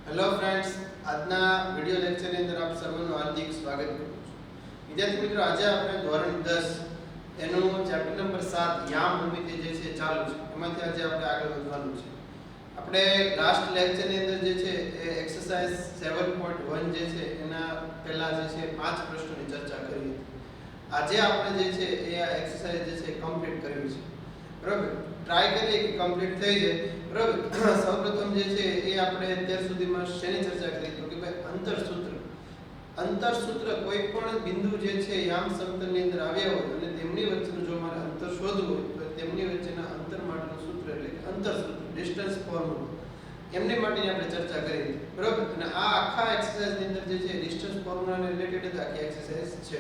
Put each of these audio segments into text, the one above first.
Hello friends, આજના video લેક્ચરની અંદર આપ સર્વનું હાર્દિક સ્વાગત કરું છું. વિદ્યાર્થી મિત્રો, આજે આપણે ધોરણ 10 એનું ચેપ્ટર નંબર 7 યામ ભૂમિતિ જે છે ચાલુ છે. એમાંથી આજે આપણે આગળ વધવાનું છે. આપણે લાસ્ટ લેક્ચરની અંદર જે છે એ એક્સરસાઇઝ 7.1 જે છે એના પહેલા જે છે 5 પ્રશ્નોની ચર્ચા કરી હતી. આજે આપણે જે છે એ આ એક્સરસાઇઝ જે છે કમ્પ્લીટ કરવી છે. બરાબર, ટ્રાય કરીએ કે કમ્પ્લીટ થઈ જાય. બરાબર, સૌપ્રથમ જે છે એ આપણે અત્યાર સુધીમાં શેની ચર્ચા કરી તો કે ભાઈ અંતરસૂત્ર કોઈ પણ બિંદુ જે છે યામ સમતલની અંદર આવ્યા હોય અને તેમની વચ્ચેનું જો મારે અંતર શોધવું હોય તો તેમની વચ્ચેના અંતર માટેનું સૂત્ર એટલે કે અંતરસૂત્ર, ડિસ્ટન્સ ફોર્મ્યુલા, એમની માટેની આપણે ચર્ચા કરી હતી. બરાબર, અને આ આખા એક્સરસાઇઝની અંદર જે છે ડિસ્ટન્સ ફોર્મ્યુલાને રિલેટેડ આખી એક્સરસાઇઝ છે.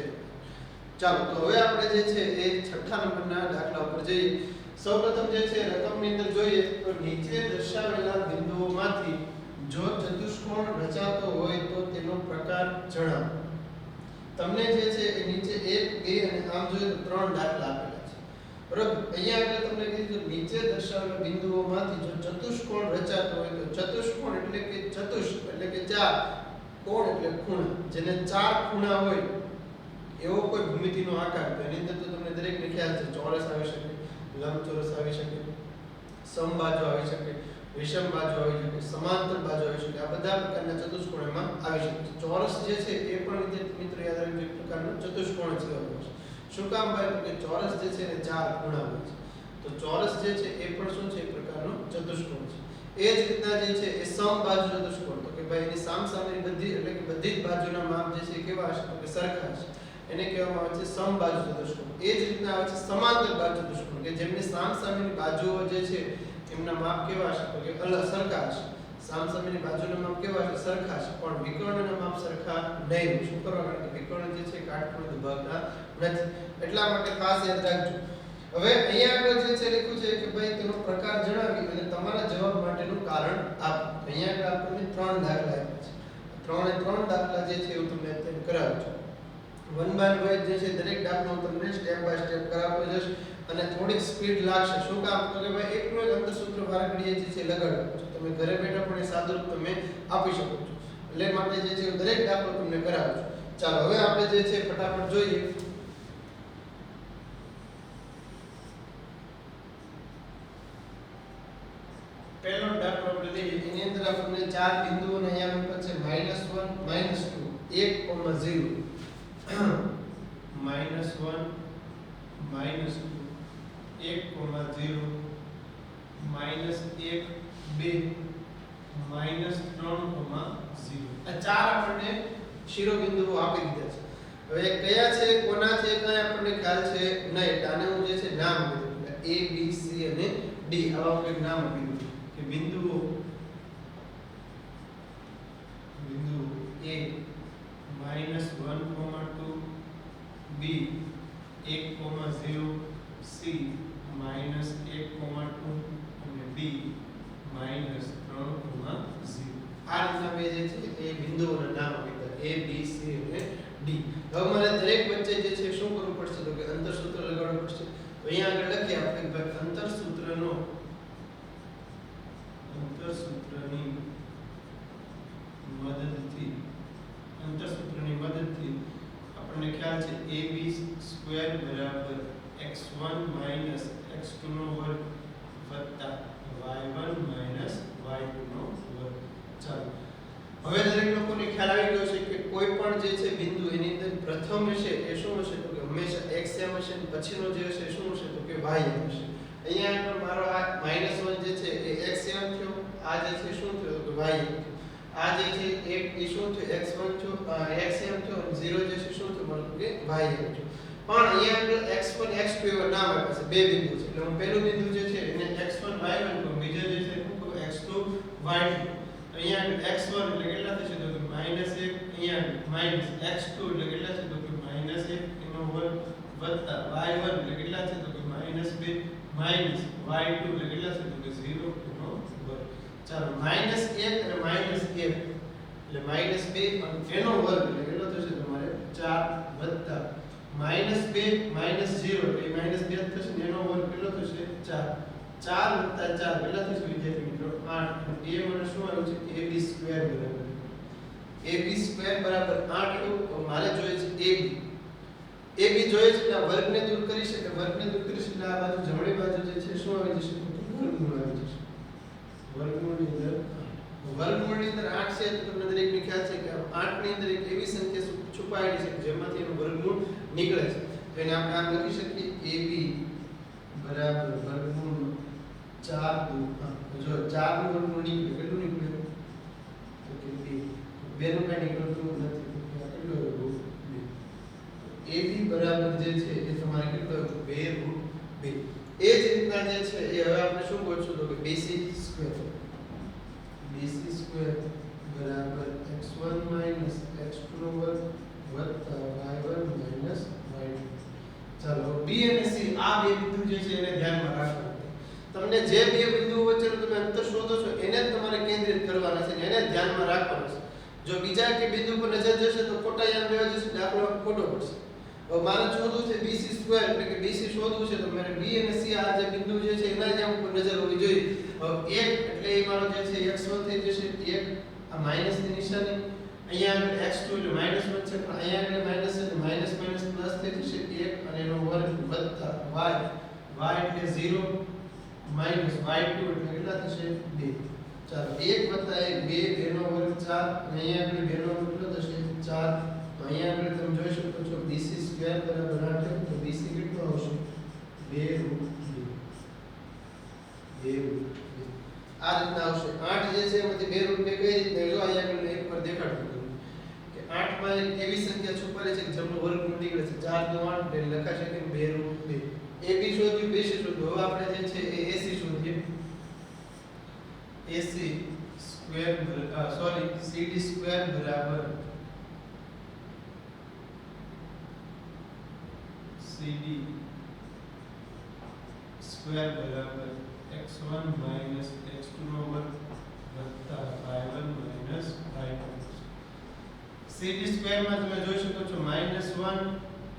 ચાલો, તો હવે આપણે જે છે એ 6થા નંબરના દાખલા ઉપર જઈએ. સૌપ્રથમ જે છે રકમની અંદર જોઈએ તો નીચે દર્શાવેલા બિંદુઓમાંથી જો ચતુષ્કોણ રચાતો હોય તો તેનો પ્રકાર જણાવો. તમને જે છે એ નીચે 1, 2 અને આમ જોઈએ તો 3 દાખલા આપેલા છે. બરાબર, અહીંયા આગળ તમને કીધું નીચે દર્શાવેલા બિંદુઓમાંથી જો ચતુષ્કોણ રચાતો હોય તો ચતુષ્કોણ એટલે કે એટલે કે 4, કોણ એટલે ખૂણા, જેને 4 ખૂણા હોય એવો કોઈ ભૂમિતિનો આકાર. એની અંદર તો તમને દરેકને ખ્યાલ છે, ચોરસ આવી શકે, લંબચોરસ આવી શકે, સમબાજુ આવી શકે, વિષમ બાજુ આવી શકે, સમાંતર બાજુ આવી શકે. આ બધા પ્રકારના ચતુષ્કોણ એમાં આવી શકે. ચોરસ જે છે એ પણ વિદ્યાર્થી મિત્રો યાદ રાખજો એક પ્રકારનો ચતુષ્કોણ જ કહેવાય છે. શું કામ ભાઈ? કે ચોરસ જે છે એને 4 ખૂણા હોય છે. તો ચોરસ જે છે એ પણ શું છે? એક પ્રકારનો ચતુષ્કોણ છે. એ જ રીતના જે છે એ સમબાજુ ચતુષ્કોણ, તો કે ભાઈ એની સામસામેની બધી એટલે કે બધી જ બાજુના માપ જે છે કેવા હશે? તો કે સરખા હશે. એને કહેવામાં આવે છે સમબાજુ ચતુષ્કોણ. એ જ રીતના આવે છે સમાંતર બાજુ ચતુષ્કોણ, કે જેમની સામસામેની બાજુઓ જે છે એમના માપ કેવા હશે? તો કે સરખા હશે. સામસામેની બાજુના માપ કેવા હશે? સરખા હશે. પણ વિકર્ણના માપ સરખા નહીં હોય. શું કરવા? કારણ કે વિકર્ણ જે છે કાટખૂણે દુભાગના નથી. એટલા માટે ખાસ યાદ રાખજો. હવે અહીંયા આગળ જે છે લખ્યું છે કે ભાઈ તેનો પ્રકાર જણાવી અને તમારા જવાબ માટેનું કારણ આપો. અહીંયા આગળ આપણને 3 દાખલા આપ્યા છે. 3 દાખલા જે છે હું તમને અત્યારે કરાવું છું. વન બાય વન જે છે દરેક દાખલો હું તમને સ્ટેપ બાય સ્ટેપ કરાવતો જઈશ અને થોડીક સ્પીડ લાગશે. શું કામ? તો કે ભાઈ એકનો એક અંતરસૂત્ર વારઘડીએ જે છે લગાડવું છે. તમે ઘરે બેઠા પણ એ સાદુરૂપ તમે આપી શકો છો. એટલે માટે જે છે દરેક દાખલો તમને કરાવું છું. ચાલો, હવે આપણે જે છે ફટાફટ જોઈએ. પહેલો દાખલો આપણે લઈએ. એની અંદર આપણને 4 બિંદુઓને અહીંયા નંબર છે -1, -2, 1, -1, -2, 1, -0, -1, 2, -3, 0. આ 4 આપણને શિરોબિંદુઓ આપી દીધા છે. હવે કયા છે, કોના છે, કઈ આપણને ખ્યાલ છે નહીં. આને હું જે છે નામ આપી દઉં. A, B, C અને D આવા કોઈ નામ આપી દઉં કે બિંદુઓ A -1, 2, B 1, 0, C -1, 2 અને D -3, 0. આ રીતના મેં જે છે એ બિંદુઓના નામ આપી દીધા A, B, C અને D. હવે મારે દરેક વચ્ચે જે છે શું કરવું પડશે? તો કે અંતરસૂત્ર લગાડવું પડશે. તો અહીંયા આગળ લખીએ આપણે કે અંતરસૂત્રની મદદથી આપણને ખ્યાલ છે AB² બરાબર x1 - x2 નો વર્ગ વત્તા y1 - y2 નો વર્ગ. ચાલો, હવે દરેક લોકોને ખ્યાલ આવી ગયો છે કે કોઈ પણ જે છે બિંદુ એની અંદર પ્રથમ હશે એ શું હશે? તો કે હંમેશા x એમ હશે અને પછીનો જે હશે શું હશે? તો કે y એમ હશે. અહીંયા આગળ મારો આ -1 જે છે એ x એમ થયો, આ જે છે શું થયો? તો કે y એમ થયો. આ જે છે એક એ શું થયો? x1 થયો, x એમ થયો અને 0 જે છે શું થયું? મારું કે y એમ થયો. પણ અહીંયા આગળ x1 x2 એવા નામ આપ્યા છે. બે બિંદુ છે એટલે હું પહેલું બિંદુ જે છે એને x1 y1 કહું, બીજો જે છે હું કહું x2 y2. અહીંયા આગળ x1 એટલે કેટલા થશે? તો કે -1. અહીંયા -x2 એટલે કેટલા છે? તો કે -1 એનો વર્ગ વત્તા y1 એટલે કેટલા છે? તો કે -2 y2 એટલે કેટલા છે? તો કે 0 એનો વર્ગ. ચાલો, -1 અને -1 એટલે -2 અને એનો વર્ગ એટલે કેટલો થશે? તમારે 4 વત્તા -2 -0 એટલે -2 થશે ને એનો વર્ગ કેટલો થશે? 4 4 + 4 કેટલા થશે વિદ્યાર્થી મિત્રો 8 એ મને શું આવ્યું છે ab² બરાબર 8 એવું મારે જોઈએ છે ab જોઈએ છે કે આ વર્ગને દૂર કરી શકે એટલે આ બાજુ જમણી બાજુ જે છે શું આવી જશે વર્ગમૂળ આવી જશે વર્ગમૂળની અંદર 8 છે તો તમને દરેકને ખ્યાલ છે કે 8 ની અંદર એક એવી સંખ્યા છુપાયેલી છે જેમાંથી એનું વર્ગમૂળ નીકળે છે તો એને આપણે આમ લખી શકીએ ab બરાબર વર્ગમૂળ 4 જો 4 નું વર્ગમૂળ નીકળે કેટલું નીકળે તો કે 2 નું કઈ નીકળતું નથી કેટલું ab બરાબર જે છે એ તમારે કેટલો 2√2 એ જ રીતના જે છે એ હવે આપણે શું ગોતશું તો કે bc² બરાબર x1 x2 y1 y2 ચાલો b અને c આ બે બિંદુ જે છે એને ધ્યાનમાં રાખો તમને જે બે બિંદુઓ વચ્ચેનું તમે અંતર શોધો છો એને જ તમારે કેન્દ્રિત કરવાના છે એને જ ધ્યાનમાં રાખવાનું છે જો બીજા કે બિંદુ પર નજર જશે તો ખોટા યામ લેવા જશે દાખલો ખોટો પડશે હવે મારે શોધવું છે bc² એટલે કે bc શોધવું છે તો મારે b અને c આ જે બિંદુ જે છે એના જ ઉપર નજર હોવી જોઈએ હવે 1 એટલે એ મારો જે છે x1 થઈ જશે 1 આ માઈનસ ની નિશાની અહીંયા આગળ x2 એટલે -1 છે પણ અહીંયા આગળ માઈનસ એટલે માઈનસ પ્લસ થઈ જશે 1 અને એનો વર્ગ વત્તા y એટલે 0 માઈનસ y2 એટલે કેટલા થશે 2 ચાલો 1 વત્તા 1 2 નો વર્ગ 4 અને અહીંયા આગળ 2 નો વર્ગ કેટલો થશે 4 તો અહીંયા આગળ તમે જોઈ શકો છો bc² બરાબર 8 તો bc કેટલો આવશે 2√2 આ રીતના આવશે 8 જે છે એમાંથી 2√2 કઈ રીતે જો અહીંયા આગળ એક પર દેખાડતું કે 8 માં એક એવી સંખ્યા છુપાયેલી છે કે જેમનો વર્ગમૂળ નીકળે છે 4 તો 8 એટલે લખાશે કે 2√2 ab શોધ્યું bc શોધ્યું હવે આપણે જે છે એ ac શોધીએ cd² બરાબર x1 x2 નો વર્ગ વત્તા y1 y2 cd² માં તમે જોઈ શકો છો -1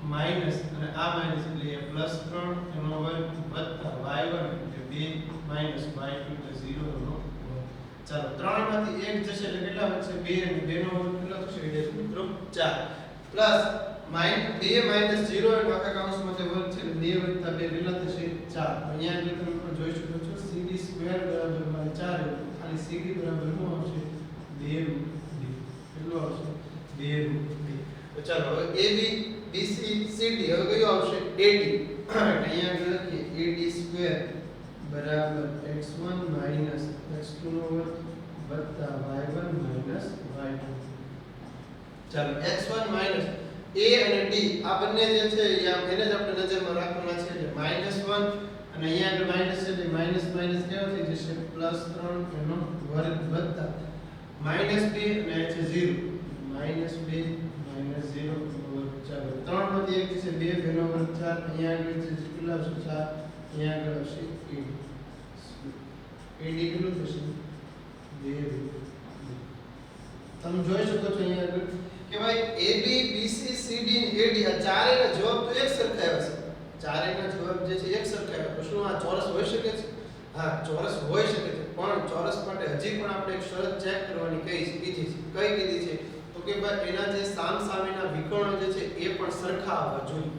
માઈનસ અને આ માઈનસ એટલે એ +3 એનો વર્ગ વત્તા y1 એટલે 2 માઈનસ y2 એટલે 0 નો વર્ગ ચાલો 3 માંથી 1 જશે એટલે કેટલા વધશે 2 અને 2 નો વર્ગ કેટલો થશે વિદ્યાર્થી મિત્રો 4 પ્લસ -2 માઈનસ 0 એનો આખા કૌંસમાં જે વર્ગ છે 2 વત્તા 2 કેટલા થશે 4 અહીંયા આગળ તમે પણ જોઈ શકો છો cd² બરાબર 4 ખાલી cd બરાબર શું આવશે 2√2 કેટલો આવશે 2√2 તો ચાલો હવે ab bc cd હવે કયો આવશે ad એટલે અહીંયા આગળ લખીએ ad² બરાબર x1 x2 નો વર્ગ વત્તા y1 y2 ચાલો x1 a અને d આ બંને જે છે એને જ આપણે નજરમાં રાખવાના છે એટલે -1 અને અહીંયા આગળ માઈનસ છે એટલે માઈનસ કેવો થઈ જશે +3 એનો વર્ગ વત્તા -2 અને આ છે 0 -2 -0 વર્ગ ચાલો 3 માંથી 1 છે 2 નો વર્ગ 4 અહીંયા આગળ છે કેટલા આવશે 4 અહીંયા આગળ આવશે ad કેટલું થશે 2 તમે જોઈ શકો છો અહીંયા આગળ કે ભાઈ AB BC CD અને AD આ ચારેયના જવાબ તો એક સરખા આવ્યા છે ચારેયના જવાબ જે છે એક સરખા આવ્યા તો શું આ ચોરસ હોઈ શકે છે હા ચોરસ હોઈ શકે છે પણ ચોરસ માટે હજી પણ આપણે એક શરત ચેક કરવાની કીધી છે તો કે ભાઈ એના જે સામસામેના વિકર્ણો જે છે એ પણ સરખા આવવા જોઈએ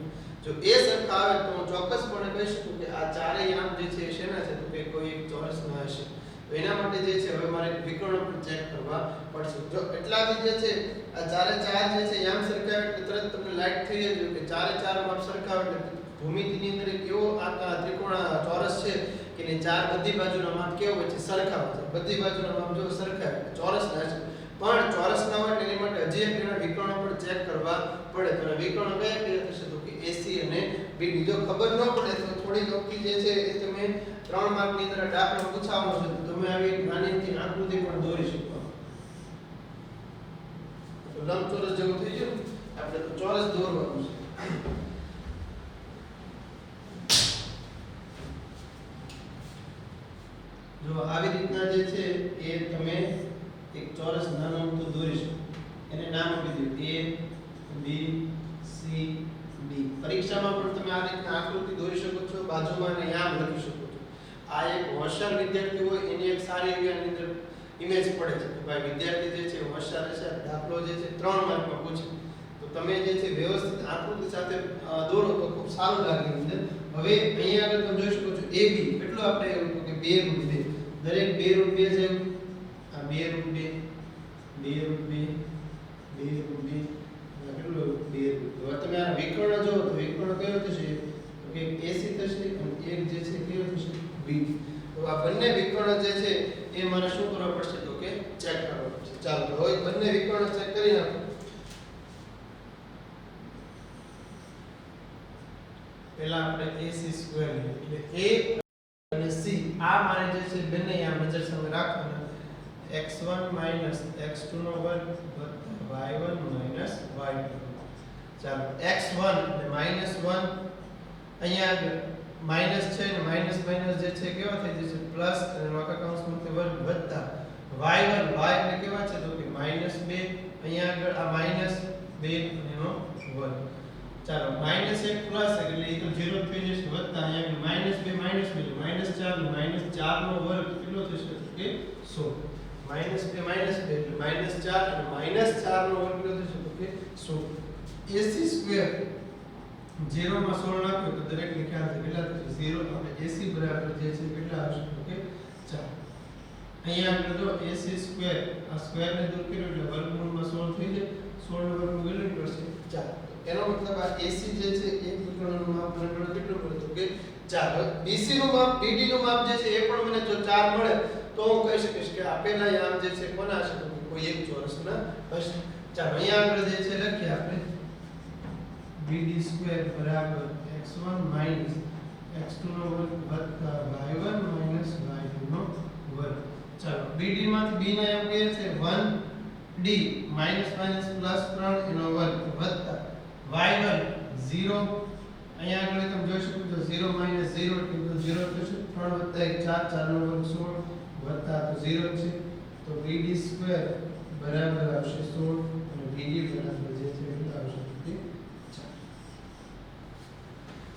જો એ સરખા આવે તો હું ચોક્કસપણે કહી શકું કે આ ચારેય આમ જે છે શેના છે તો કે કોઈ એક ચોરસના હશે તો એના માટે જે છે હવે મારે વિકર્ણો પણ ચેક કરવા પડશે જો એટલાથી જે છે આ ચારે ચાર જે છે યામ સરખા એટલે તરત તમને લાઈટ થઈ જશે કે ચારે ચાર માપ સરખા એટલે ભૂમિતિની અંદર એક એવો આ ત્રિકોણ ચોરસ છે કે ને ચાર બધી બાજુના માપ કેવો હોય છે સરખા હોય છે બધી બાજુના માપ જો સરખા એટલે ચોરસ ના છે પણ ચોરસ ના હોય એની માટે હજી એક એના વિકર્ણો પણ ચેક કરવા પડે તો વિકર્ણો કયા કયા થશે તો કે AC અને BD જો ખબર ન પડે તો થોડી વખત જે છે એ તમે 3 માર્કની અંદર દાખલો પૂછાવાનો છે તો તમે આવી નાનીથી આકૃતિ પણ દોરી શકો તો લંબચોરસ જેવું થઈ ગયું આપણે તો ચોરસ દોરવાનું છે જો આવી રીતના જે છે એ તમે એક ચોરસ નાનો અમથો દોરી શકો એને નામ આપી દો A B C D પરીક્ષામાં પણ તમે આ રીતના આકૃતિ દોરી શકો છો બાજુમાં અને યામ લખી શકો છો આ એક હોશિયાર વિદ્યાર્થી હોય એની એક સારી એવી આની અંદર ઇમેજ પડે છે કે ભાઈ વિદ્યાર્થી જે છે હોશિયાર હશે, દાખલો જે છે 3 માર્કમાં પૂછે તો તમે જે છે વ્યવસ્થિત આકૃતિ સાથે દોરો તો ખૂબ સારું લાગે અંદર. હવે અહીંયા આગળ તમે જોઈ શકો છો AB કેટલું આપણે એવું કે 2 રૂટ 2 દરેક 2 રૂટ 2 છે. આ 2 રૂટ 2 2 રૂટ 2 2 રૂટ 2 કેટલું 2 રૂટ. હવે તમે આ વિકર્ણ જો તો વિકર્ણ કયો થશે તો કે AC થશે અને એક જે છે કયો થશે BD. તો આ બંને વિકર્ણ જે છે એ મારે શું કરવા પડશે તો કે ચેક કરવા પડશે. ચાલો તો હવે બંને વિકર્ણ ચેક કરી નાખો. પહેલા આપણે AC² એટલે A અને C આ મારે જે છે બંને આ નજર સામે રાખવાના. x1 x2 નો વર્ગ y1 y2. ચાલો x1 એટલે -1 અહીંયા માઈનસ છે ને માઈનસ જે છે કેવા થઈ જશે પ્લસ અને વાકા કૌંસમાં તે વર્ગ વત્તા y1 y એટલે કેવા છે તો કે -2 અહીંયા આગળ આ -2 અને એનો વર્ગ. ચાલો -1 પ્લસ એટલે એ તો 0 થઈ જશે વત્તા અહીંયા -2 -2 -4 નો વર્ગ કેટલો થશે તો કે 16. -2 -2 એટલે -4 અને -4 નો વર્ગ કેટલો થશે તો કે 16. AC² 0 માં 16 નાખ્યો તો દરેક ને ખ્યાલ છે કેટલા થશે 0. આપણે AC બરાબર જે છે કેટલા આવશે તો કે 4. અહીંયા આપણે જો AC² આ સ્ક્વેર ને દૂર કર્યો એટલે વર્ગમૂળમાં 16 થઈ જાય. 16 નો વર્ગમૂળ કેટલું નીકળશે 4. એનો મતલબ આ AC જે છે એક વિકર્ણનું માપ મને કેટલું મળે તો કે 4. BC નું માપ BD નું માપ જે છે એ પણ મને જો 4 મળે તો હું કહી શકીશ કે આપેલા યામ જે છે કોના હશે તો કોઈ એક ચોરસના હશે. ચાલો અહીંયા આગળ જે છે લખીએ આપણે BD² બરાબર x1 x2 નો વર્ગ વત્તા y1 y2 નો વર્ગ. ચાલો BD માંથી B ના યામ કયા છે 1D પ્લસ 3 એનો વર્ગ વત્તા y1 0 અહીંયા આગળ તમે જોઈ શકો છો 0 0 એટલે 0 થશે 3 વત્તા 1 4 4 નો વર્ગ 16 વત્તા તો 0 છે તો BD² બરાબર આવશે 16 અને BD બરાબર જે છે કેટલું આવશે તો 4.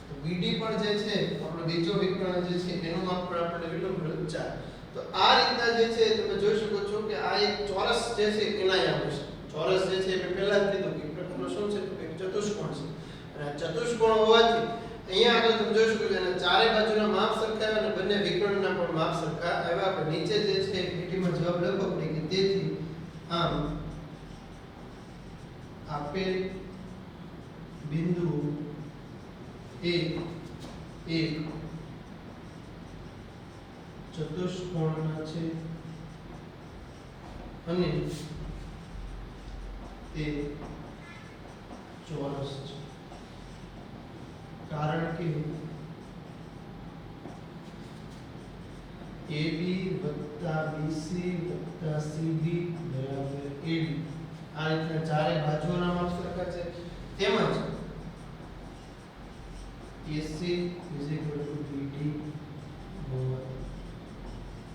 તો BD પણ જે છે આપણો બીજો વિકર્ણ જે છે એનું માપ પણ આપણે કેટલું મળ્યું 4. તો આ રીતના જે છે તમે જોઈ શકો છો કે આ એક ચોરસ જે છે એના યામ હશે. ચોરસ જે છે મેં પહેલા જ કીધું કે પ્રકારનો શું છે તો એક ચતુષ્કોણ છે. અને ચતુષ્કોણ હોવાથી અહીંયા આગળ તમે જોઈ શકો છો અને ચારે બાજુના માપ સરખા આવ્યા અને બંને વિકર્ણના પણ માપ સરખા આવ્યા. આપણે નીચે જે છે લીટીમાં જવાબ લખવો પડે કે તેથી આમ આપેલ બિંદુ એક ચતુષ્કોણના છે અને તે ચોરસ છે. કારણ કે AB BC CD બરાબર AD આ રીતના ચારે બાજુઓના માપ સરખા છે. તેમજ AC BD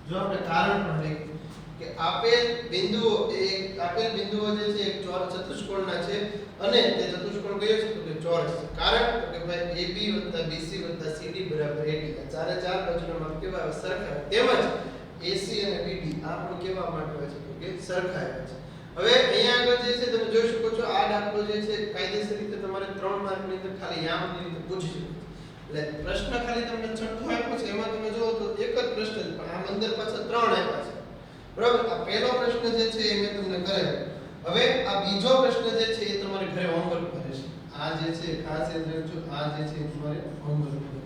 જો આપણે કારણ પણ લઈએ કે આપેલ બિંદુઓ જે છે એક ચતુષ્કોણના છે અને તે ચતુષ્કોણ કયો છે તો કે ચોરસ છે. કારણ કે ભાઈ AB BC CD બરાબર AD આ ચારે ચાર બાજુના માપ કેવા આવે સરખા. તેમજ AC અને BD આ પણ કેવા માટે હોય છે તો કે સરખા આવે છે. હવે અહીંયા આગળ જે છે તમે જોઈ શકો છો આ દાખલો જે છે કાયદેસર રીતે તમારે 3 માર્કની અંદર ખાલી યામની રીતે પૂછી શકો. એટલે પ્રશ્ન ખાલી તમને છઠ્ઠો આપ્યો છે એમાં તમે જુઓ તો એક જ પ્રશ્ન છે પણ આમ અંદર પાછા 3 આપ્યા છે. બરાબર. આ પહેલો પ્રશ્ન જે છે એ મેં તમને કરેલો. હવે આ બીજો પ્રશ્ન જે છે એ તમારે ઘરે હોમવર્ક કરે છે. આ જે છે ખાસ યાદ રાખજો આ જે છે તમારે હોમવર્ક કરે.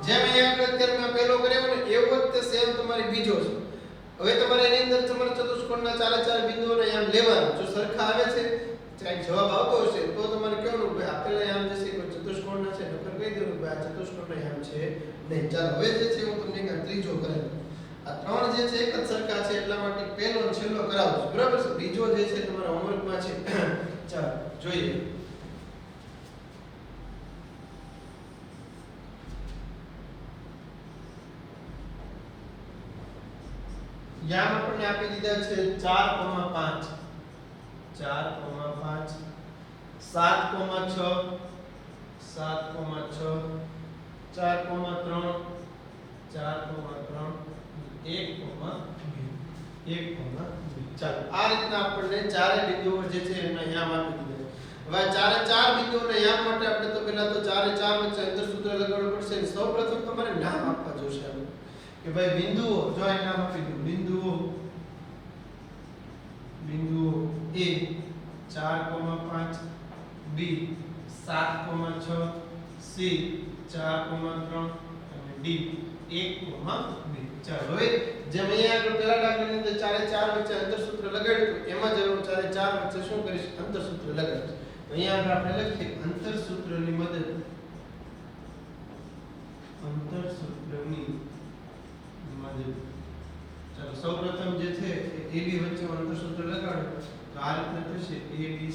જેમ અહીંયા આગળ અત્યારે મેં પહેલો કર્યો ને એવો જ તે સેમ તમારે બીજો છે. હવે તમારે એની અંદર તમારે ચતુષ્કોણના ચારે ચાર બિંદુઓને યામ લેવાના. જો સરખા આવે છે ચાहे જવાબ આવતો હશે તો તમારે કહેવાનું કે આપેલા યામ જે છે કોઈ ચતુષ્કોણના છે નકર કહી દેવું કે આ ચતુષ્કોણના યામ છે નહીં. ચાલો હવે જે છે હું તમને એક ત્રીજો કરેલો. આ ત્રણ જે છે એક જ સરખા છે એટલા માટે પહેલો અને છેલ્લો કરાવું છું. બરાબર છે. બીજો જે છે તમારા હોમવર્કમાં છે. ચાલો જોઈએ. યામ આપણને આપી દીધા છે 4,5 4,5 7,6 7,6 4,3 4,3 1,2 ચાલો આ રીતના આપણને ચારે બિંદુઓ જે છે એના યામ આપી દીધા. હવે ચારે ચાર બિંદુઓના યામ માટે આપણે તો પહેલા તો ચારે ચાર વચ્ચે અંતર સૂત્ર લગાડવું પડશે. સૌપ્રથમ તમારે નામ આપવા જોશે આપણે કે ભાઈ બિંદુઓ જો આ નામ આપી દઉં બિંદુઓ A 4,5 B 7,6 C 4,3 અને D 1,2. ચાલો હવે જેમ અહીંયા આગળ પહેલા દાખલાની અંદર ચારે ચાર વચ્ચે અંતર સૂત્ર લગાડ્યું એમાં જ હું ચારે ચાર વચ્ચે શું કરીશ અંતર સૂત્ર લગાડીશ. તો અહીંયા આગળ આપણે લખીએ અંતર સૂત્રની મદદ ચાલો સૌપ્રથમ જે છે એ AB વચ્ચે અંતર સૂત્ર લગાડો તો આ રીતના થશે AB² =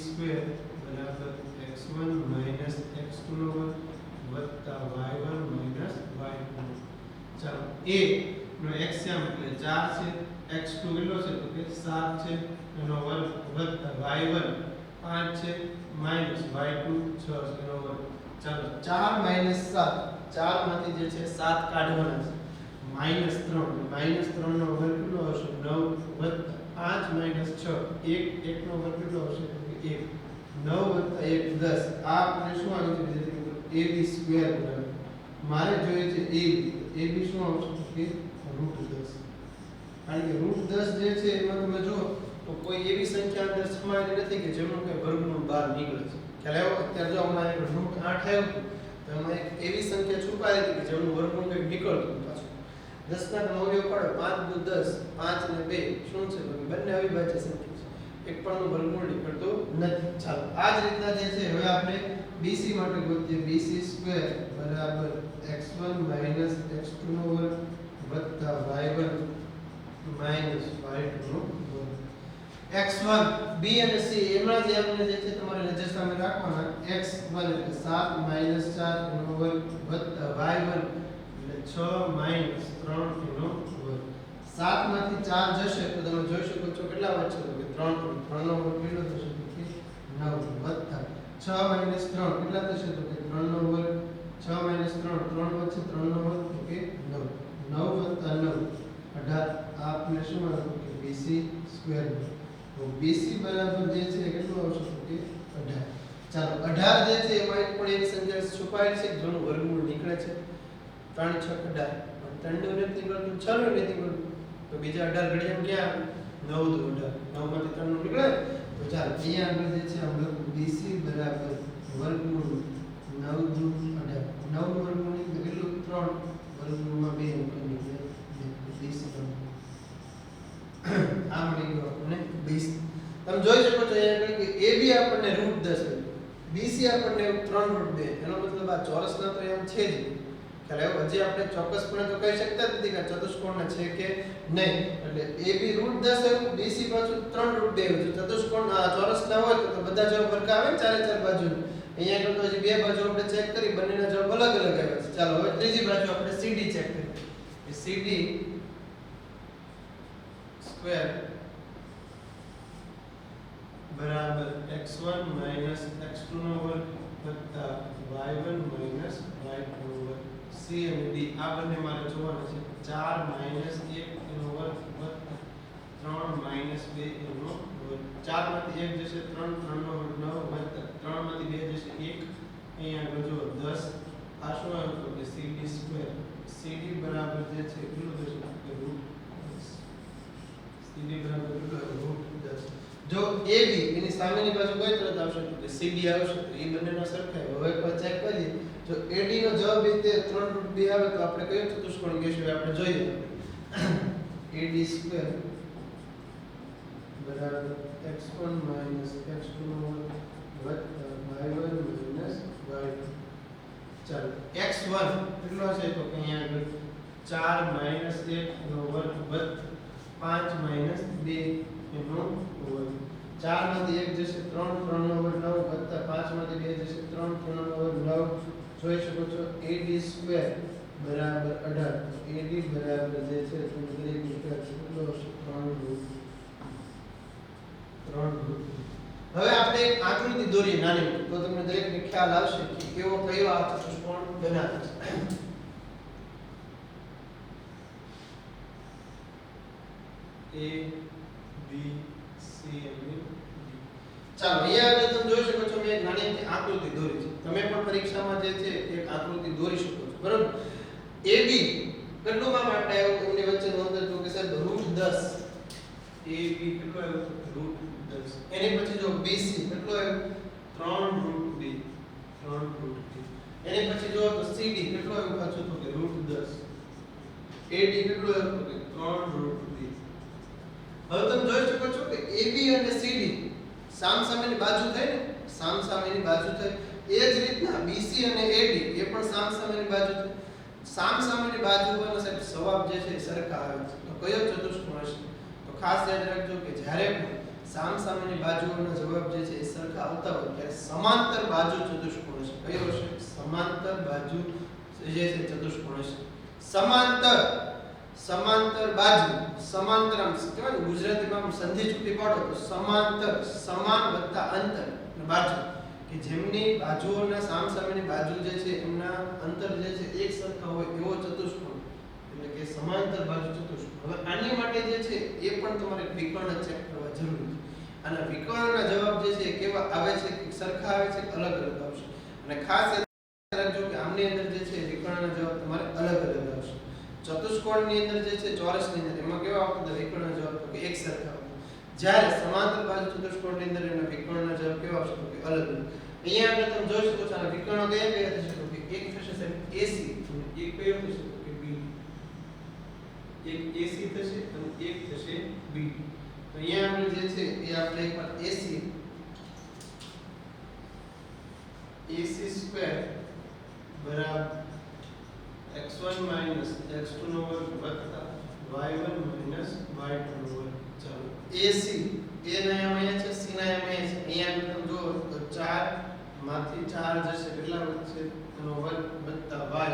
x1 - x2 નો વર્ગ + y1 - y2. ચાલો A નો x યામ એટલે 4 છે, x2 કેટલો છે તો કે 7 છે એનો વર્ગ + y1 5 છે માઈનસ y2 6 છે એનો વર્ગ. ચાલો 4 - 7 4 માંથી જે છે 7 કાઢવાના છે -3 નો વર્ગ કેટલો આવશે 9 + 5 - 6 1 નો વર્ગ કેટલો આવશે તો કે 1 9 + 1 10. આ આપણે શું આવી છે AB² મારે જોઈએ છે AB શું આવશે તો કે √10. કારણ કે √10 જે છે એમાં તમે જો તો કોઈ એવી સંખ્યા અંદર સમાયેલી નથી કે જેનું કે વર્ગમૂળ બહાર નીકળે છે. ખ્યાલ આવ્યો? અત્યારે જો હમણાં એક √8 આવ્યું તો એમાં એક એવી સંખ્યા છુપાયેલી હતી કે જેનું વર્ગમૂળ કંઈક નીકળતું પાછું. 10 ના તમે અવયવ પાડો 5 × 10 5 અને 2 શું છે તો બંને અવિભાજ્ય સંખ્યા છે. એક પણ નું વર્ગમૂળ નીકળતું નથી. ચાલો આ જ રીતના જે છે હવે આપણે BC માટે ગોતીએ BC² = x1 - x2 નો વર્ગ + y1 - y2 નો વર્ગ. x1 B અને C એમાં જે આપણે જે છે તમારે નજર સામે રાખવાના x1 એટલે 7 - 4 એનો વર્ગ + y1 એટલે 6 - 3 એનો વર્ગ. 7 માંથી 4 જશે તો તમે જોઈ શકો છો કેટલા વધશે તો કે 3 નો વર્ગ કેટલો થશે તો કે 9 વત્તા 6 - 3 કેટલા થશે તો કે 3 નો વર્ગ 6 - 3 3 વચ્ચે 3 નો વર્ગ તો કે 9 9 + 9 18. આપને શું મળ્યું કે BC². તો BC બરાબર જે છે કેટલું આવશે તો કે 18. ચાલો 18 જે છે એમાં એક પણ એક સંખ્યા છુપાયેલી છે જેનું વર્ગમૂળ નીકળે છે 3 × 6 = 18 પણ 3 નું નથી નીકળતું 6 નું નથી નીકળતું તો બીજા 18 ઘડિયામાં ક્યાં 9 × 18 9 માંથી 3 નું નીકળે. તો ચાલો અહીંયા આગળ જે છે આપણે BC = વર્ગમૂળ 9 × 18 9 નું વર્ગમૂળ એટલે કેટલું 3 વર્ગમૂળમાં 2 અંક નીકળે BC આ મળી ગયો આપણને BC. તમે જોઈ શકો છો અહીંયા આગળ કે AB આપણને √10 BC આપણને 3√2 એનો મતલબ આ ચોરસના તો એમ છે જ. ખ્યાલ આવ્યો? હજી આપણે ચોક્કસપણે તો કહી શકતા નથી કે ચતુષ્કોણના છે કે નહીં. એટલે AB √10 આવ્યું BC પાછું 3√2 આવ્યું. ચતુષ્કોણ ચોરસના હોય તો બધા જવાબ સરખા આવે ચારે ચાર બાજુ. અહીંયા આગળ તો હજી બે બાજુ આપણે ચેક કરી બંનેના જવાબ અલગ અલગ આવ્યા છે. ચાલો હવે ત્રીજી બાજુ આપણે CD ચેક કરીએ. CD² બરાબર x1 - x2 નો વર્ગ + y1 - y2 નો વર્ગ. C અને D આ બંને મારે જોવાના છે 4 - 1 એનો વર્ગ + 3 - 2 એનો વર્ગ. 4 માંથી 1 જશે 3 3 નો વર્ગ 9 + 3 માંથી 2 જશે 1 અહીંયા આગળ જો 10. આ શું આવ્યું તો કે CD². CD બરાબર જે છે કેટલું થશે કે √10. CD બરાબર કેટલું √10. જો AB એની સામેની બાજુ કઈ તરફ આવશે તો કે CD આવશે. તો એ બંનેનો સરખા હવે એકવાર ચેક કરીએ. જો AD નો જવાબ રીતે 3√2 આવે તો આપણે કયો ચતુષ્કોણ કહેશું આપણે જોઈએ. AD² બરાબર x1 - x2 નો વર્ગ + y1 - y2. ચાલો x1 કેટલો છે તો કે અહીંયા આગળ 4 - 1 નો વર્ગ + 5 - 2 એનો વર્ગ. 4 માંથી 1 જશે 3 3 નો વર્ગ 9 + 5 માંથી 2 જશે 3 3 નો વર્ગ 9. જોઈ શકો છો AD² બરાબર 18. AD બરાબર જે છે તમે દરેક વિકલ્પ કેટલો હશે 3√2. હવે આપણે એક આકૃતિ દોરીએ નાની તો તમને દરેકને ખ્યાલ આવશે કે કેવો કયો આ ચતુષ્કોણ બનાવે છે. A B C અને D. ચાલો અહીંયા આગળ તમે જોઈ શકો છો મેં એક નાની આકૃતિ દોરી છે. તમે પણ પરીક્ષામાં જે છે એક આકૃતિ દોરી શકો છો બરાબર. AB કેટલું માં માટે આવ્યું એમની વચ્ચેનું અંતર જો કે સાહેબ √10. AB કેટલું આવ્યું √10. એની પછી જો BC કેટલું આવ્યું 3√B. 3√B. એની પછી જો તો CD કેટલું આવ્યું પાછું તો કે √10. AD કેટલું આવ્યું તો કે 3√B. હવે તમે જોઈ શકો છો કે AB અને CD સામસામેની બાજુ થઈ ને, સામસામેની બાજુ થઈ. એ જ રીતના BC અને AD એ પણ સામસામેની બાજુ થઈ. સામસામેની બાજુ પર સાહેબ જવાબ જે છે સરખા આવે છે. તો કયો ચતુષ્કોણ હશે? તો ખાસ યાદ રાખજો કે જ્યારે પણ સામસામેની બાજુઓના જવાબ જે છે એ સરખા આવતા હોય ત્યારે સમાંતર બાજુ ચતુષ્કોણ હશે. કયો હશે? સમાંતર બાજુ જે છે ચતુષ્કોણ હશે. સમાંતર બાજુ, સમાંતર આમ કહેવાય ને ગુજરાતીમાં સંધિ છૂટી પાડો તો સમાંતર, સમાન વત્તા અંતર બાજુ કે જેમની બાજુઓના સામસામેની બાજુ જે છે એમના અંતર જે છે એક સરખા હોય એવો ચતુષ્કોણ એટલે કે સમાંતર બાજુ ચતુષ્કોણ. હવે આની માટે જે છે એ પણ તમારે વિકર્ણ ચેક કરવા જરૂરી છે. અને વિકર્ણના જવાબ જે છે કેવા આવે છે? સરખા આવે છે કે અલગ અલગ આવશે? અને ખાસ યાદ રાખજો કે આમની અંદર જે છે વિકર્ણના જવાબ તમારે અલગ અલગ આવશે. ચતુષ્કોણની અંદર જે છે ચોરસની અંદર એમાં કેવા આવતા વિકર્ણના જવાબ તો કે એક સરખા આવતા. જ્યારે સમાંતર બાજુ ચતુષ્કોણની અંદર એના વિકર્ણના જવાબ કેવા આવશે તો કે અલગ અલગ. અહીંયા આગળ તમે જોઈ શકો છો આ વિકર્ણો કયા કયા થશે તો કે એક થશે સાહેબ AC અને એક કયો થશે તો કે BD. એક AC થશે અને એક થશે BD. તો અહીંયા આગળ જે છે એ આપણે એકવાર AC square બરાબર x1 x2 નો વર્ગ વત્તા y1 y2 નો વર્ગ. ચાલો AC A ના અહીંયા છે, C ના અહીંયા છે. અહીંયા તમે જો તો 4 માંથી 4 જશે કેટલા વધશે એનો વર્ગ વત્તા y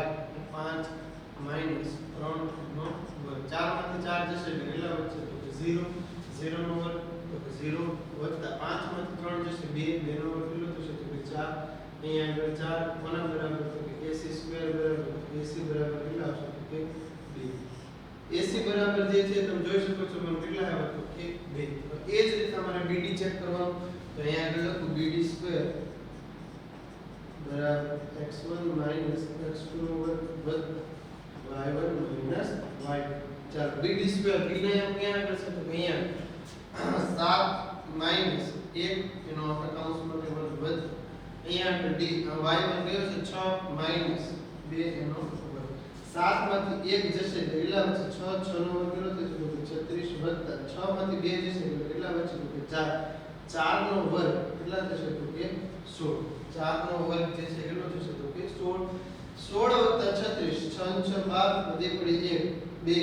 5 3 નો વર્ગ. 4 માંથી 4 જશે એટલે કેટલા વધશે તો કે 0 0 નો વર્ગ તો કે 0 વત્તા 5 માંથી 3 જશે 2 2 નો વર્ગ કેટલો થશે તો કે 4. અહીંયા આગળ 4 કોના બરાબર તો કે AC સ્ક્વેર બરાબર AC બરાબર કેટલા આવશે તો કે 2. AC બરાબર જે છે તમે જોઈ શકો છો મને કેટલા આવ્યા તો કે 2. તો એ જ રીતે તમારે BD ચેક કરવાનું. તો અહીંયા આગળ લખું BD સ્ક્વેર બરાબર x1 x2 નો વર્ગ વત્તા y1 y2. ચાલો BD સ્ક્વેર B ને એમ ક્યાં આગળ છે તો અહીંયા 7 1 એનો આપણે કૌંસમાં વર્ગ વત્તા અહીંયા આગળ D y1 કયો છે 6 2 એનો વર્ગ. 7 માંથી 1 જશે એટલે કેટલા વધશે 6 6 નો વર્ગ કેટલો થશે તો 36 વત્તા 6 માંથી 2 જશે એટલે કેટલા વધશે તો કે 4 4 નો વર્ગ કેટલા થશે તો કે 16. 4 નો વર્ગ જે છે કેટલો થશે તો કે 16 16 વત્તા 36 6 6 12 વધે પડી 1 2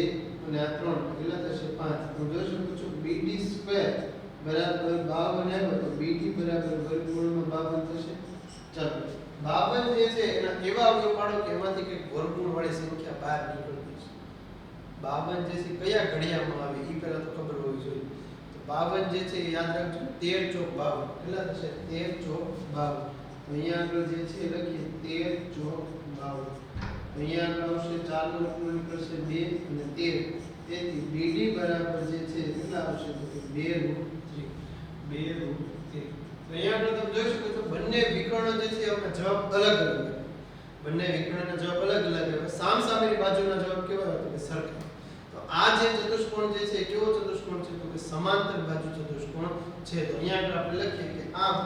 અને આ 3 કેટલા થશે 5. તમે જોઈ શકો છો BD સ્ક્વેર બરાબર 52 આવ્યો તો BD બરાબર વર્ગમૂળમાં 52 થશે. ચાલો 52 જે છે એના એવા અવયવ પાડો કે એમાંથી કંઈક વર્ગમૂળ વાળી સંખ્યા બહાર નીકળતી છે. 52 જે છે કયા ઘડિયામાં આવે એ પહેલા તો ખબર હોવી જોઈએ. તો 52 જે છે યાદ રાખજો 13 ચોક 52 કેટલા થશે 13 ચોક 52. અહીંયા આગળ જે છે લખીએ 13 ચોક 52. અહીંયા આગળ આવશે 4 નો વર્ગમૂળ નીકળશે 2 અને 13. તેથી BD બરાબર જે છે કેટલા આવશે તો કે 2√3. 2√3. અહીંયા આગળ તમે જોઈ શકો છો બંને વિકર્ણો જે છે એમાં જવાબ અલગ અલગ આવે. બંને વિકર્ણના જવાબ અલગ અલગ આવે. સામસામેની બાજુના જવાબ કેવા આવે તો સરખા. તો આ જે ચતુષ્કોણ જે છે કેવો ચતુષ્કોણ છે તો કે સમાંતર બાજુ ચતુષ્કોણ છે. તો અહીંયા આગળ આપણે લખીએ કે આમ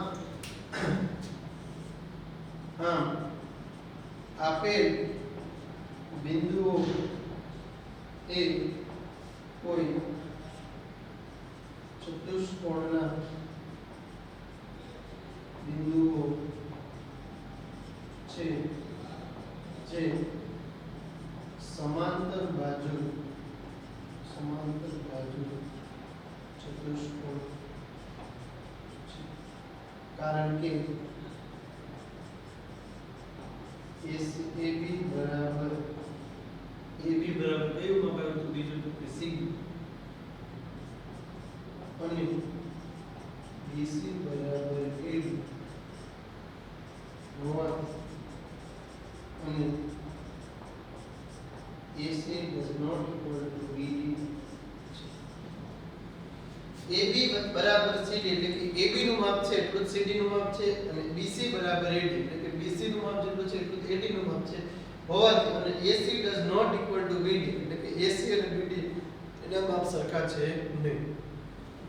આપેલ બિંદુઓ એ કોઈ ચતુષ્કોણના બિંદુઓ છે જે સમાંતર બાજુ ચતુષ્કોણ છે. કારણ કે AB બરાબર કયું માપ આવ્યું તો બીજું તો કે CD અને BC બરાબર AD હોવાથી અને AC does not equal to BD. AB બરાબર CD એટલે કે AB નું માપ છે એટલું જ CD નું માપ છે અને BC બરાબર AD એટલે કે BC નું માપ જેટલું છે એટલું જ AD નું માપ છે હોવાથી અને AC does not equal to BD એટલે કે AC અને BD એના માપ સરખા છે નહીં.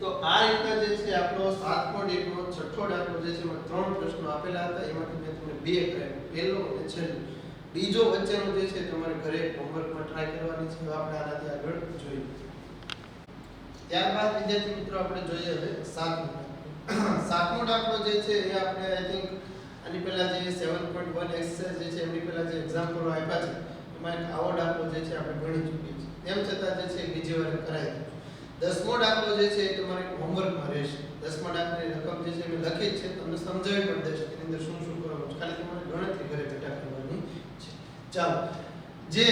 તો આ રીતના જે છે આપણો 7મો નો છઠ્ઠો દાખલો જે છે એમાં 3 પ્રશ્નો આપેલા હતા એમાંથી મેં તમને 2 કરાવ્યા પહેલો અને છેલ્લો. બીજો વચ્ચેનો જે છે તમારે ઘરે હોમવર્કમાં ટ્રાય કરવાની છે. આપણે આનાથી આગળ જોઈએ. ત્યારબાદ વિદ્યાર્થી મિત્રો આપણે જોઈએ હવે 7મો દાખલો જે છે એ આપણે આઈ થિંક આની પહેલા જે 7.1 એક્સરસાઇઝ જે છે એમની પહેલા જે એક્ઝામ્પલો આપ્યા છે એમાં એક આવો દાખલો જે છે આપણે ગણી ચૂકીએ છીએ. તેમ છતાં જે છે બીજી વાર કરાવી દઉં. 10મો દાખલો જે છે એ તમારે હોમવર્કમાં રહેશે. 10મા દાખલાની રકમ જે છે મેં લખી જ છે તમને સમજાવી પણ દઈશ કે એની અંદર શું શું કરવાનું છે. ખાલી તમારે ગણતરી ઘરે બેઠા કરવાની છે. ચાલો જે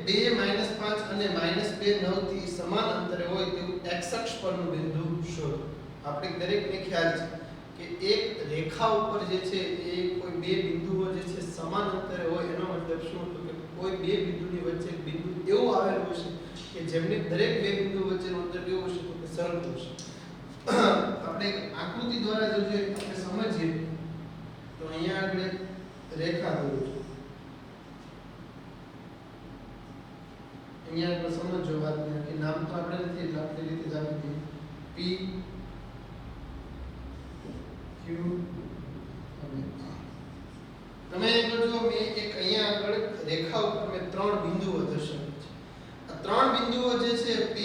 2 5 અને -2 9 થી સમાન અંતરે હોય તેવું x અક્ષ પરનું બિંદુ શોધો. આપણે દરેકને ખ્યાલ છે કે એક રેખા ઉપર જે છે એ કોઈ બે બિંદુઓ જે છે સમાન અંતરે હોય એનો મતલબ શું તો કે કોઈ બે બિંદુની વચ્ચે એક બિંદુ એવું આવેલું હશે કે જેમની દરેક બે બિંદુ વચ્ચેનું અંતર કેવું હશે તો કે સરખું હશે. આપણે આકૃતિ દ્વારા જો આપણે સમજીએ તો અહીંયા આગળ રેખા દોરું છું. અહીંયા આપણે સમજો વાતને કે નામ તો આપણે નથી એટલે આપણી રીતે જ આપી દઈએ P Q અને તમે એક જો મેં એક અહીંયા આગળ રેખા ઉપર મેં ત્રણ બિંદુઓ દર્શાવી છે. આ ત્રણ બિંદુઓ જે છે P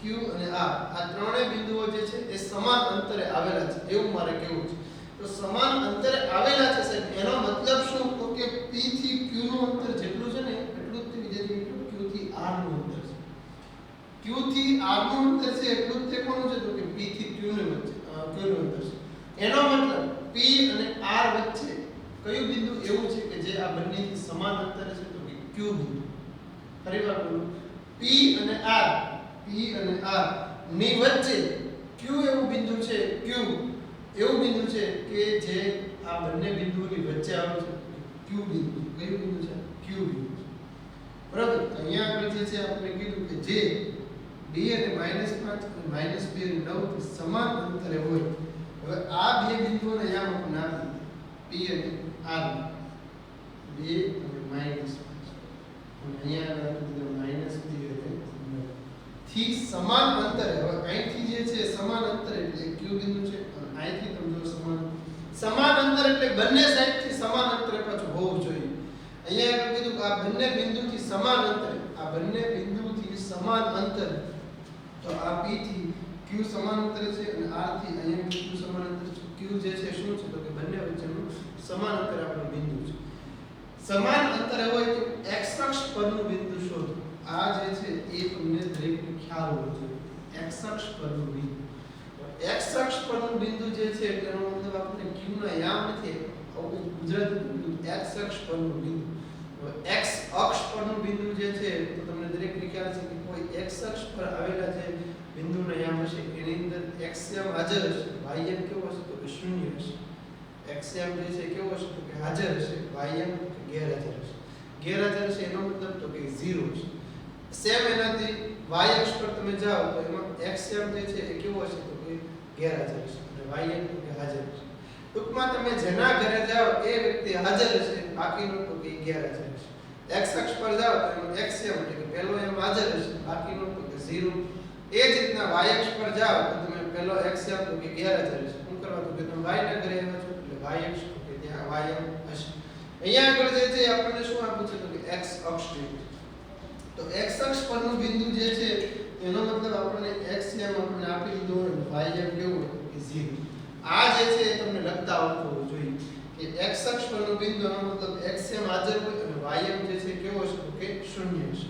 Q અને R આ ત્રણેય બિંદુઓ જે છે એ સમાન અંતરે આવેલા છે એવું મારે કહેવું છે. તો સમાન અંતરે આવેલા છે સાહેબ એનો મતલબ શું તો કે P થી Q નું અંતર જેટલું છે ને એટલું જ વિદ્યાર્થી મિત્રો Q થી R નું અંતર છે. Q થી R નું અંતર છે એટલું જ તે કોનું છે તો કે P થી Q ની વચ્ચે Q નું અંતર છે. એનો મતલબ P અને R વચ્ચે કયું બિંદુ એવું છે કે જે આ બંનેથી સમાન અંતરે છે તો કે Q બિંદુ. ફરીવાર બોલું P અને R ની વચ્ચે Q એવું બિંદુ છે Q એવું બિંદુ છે કે જે આ બંને બિંદુઓની વચ્ચે આવે છે Q બિંદુ. કયું બિંદુ છે Q બિંદુ. બરાબર. અહીંયા આપણે જે છે આપણે કીધું કે જે 2 અને -5 અને -2 અને 9 થી સમાન અંતરે હોય. હવે આ બે બિંદુઓને અહીંયા આપણે નામ P અને R 2 અને -5 અને અહીંયા આપણે કીધું -2 અને 9 થી સમાન અંતરે. હવે અહીંથી જે છે સમાન અંતર એટલે Q બિંદુ છે અને અહીંથી તમે જો સમાન અંતર એટલે બંને સાઈડથી સમાન અંતરે પાછું હોવું જોઈએ. અહીંયા આપણે કીધું કે આ બંને બિંદુથી સમાન અંતરે સમાન અંતર તો આ P થી Q સમાન અંતરે છે અને R થી અહીંયા Q સમાન અંતર છે. Q જે છે શું છે તો કે બંને વચ્ચેનું સમાન અંતર આપણું બિંદુ છે. સમાન અંતરે હોય તો x અક્ષ પરનું બિંદુ શોધો. આ જે છે એ તમને દરેકને ખ્યાલ હોવો જોઈએ. x અક્ષ પરનું બિંદુ. x અક્ષ પરનું બિંદુ જે છે એનો મતલબ આપણે Q ના યામ નથી ગુજરાતી x અક્ષ પરનું બિંદુ. x અક્ષ પરનું બિંદુ જે છે તો તમને દરેકને ખ્યાલ છે કે કોઈ x અક્ષ પર આવેલા જે બિંદુના યામ હશે એની અંદર x યામ હાજર હશે y યામ કેવો હશે તો કે શૂન્ય હશે. x યામ જે છે કેવો હશે તો કે હાજર હશે y યામ ગેરહાજર હશે. ગેરહાજર હશે એનો મતલબ તો કે 0 છે. સેમ એનાથી y અક્ષ પર તમે જાઓ તો એમાં x યામ જે છે એ કેવો હશે તો કે ગેરહાજર હશે અને y યામ તો કે હાજર હશે. ટૂંકમાં તમે જેના ઘરે જાઓ એ વ્યક્તિ હાજર હશે બાકીનો તો કે ગેરહાજર હશે. x અક્ષ પર જાઓ તો એમાં x યામ એટલે કે પહેલો યામ હાજર હશે બાકીનો તો કે 0. એ જ રીતના y અક્ષ પર જાઓ તો તમે પહેલો x યામ તો કે ગેરહાજર હશે. શું કરવા તો કે તમે y ના ઘરે આવ્યા છો એટલે y અક્ષ તો કે ત્યાં y યામ હશે. અહીંયા આગળ જે છે આપણને શું આપ્યું છે તો કે x અક્ષ છે. તો x અક્ષ પરનું બિંદુ જે છે એનો મતલબ આપણને x યામ આપણને આપી દીધો હોય y યામ કેવું હોય કે 0. આ જે છે તમને લખતા આવડવું હોવું જોઈએ કે x અક્ષ પરનું બિંદુ એનો મતલબ x યામ હાજર હોય અને y યામ જે છે કેવો હશે તો કે 0 હશે.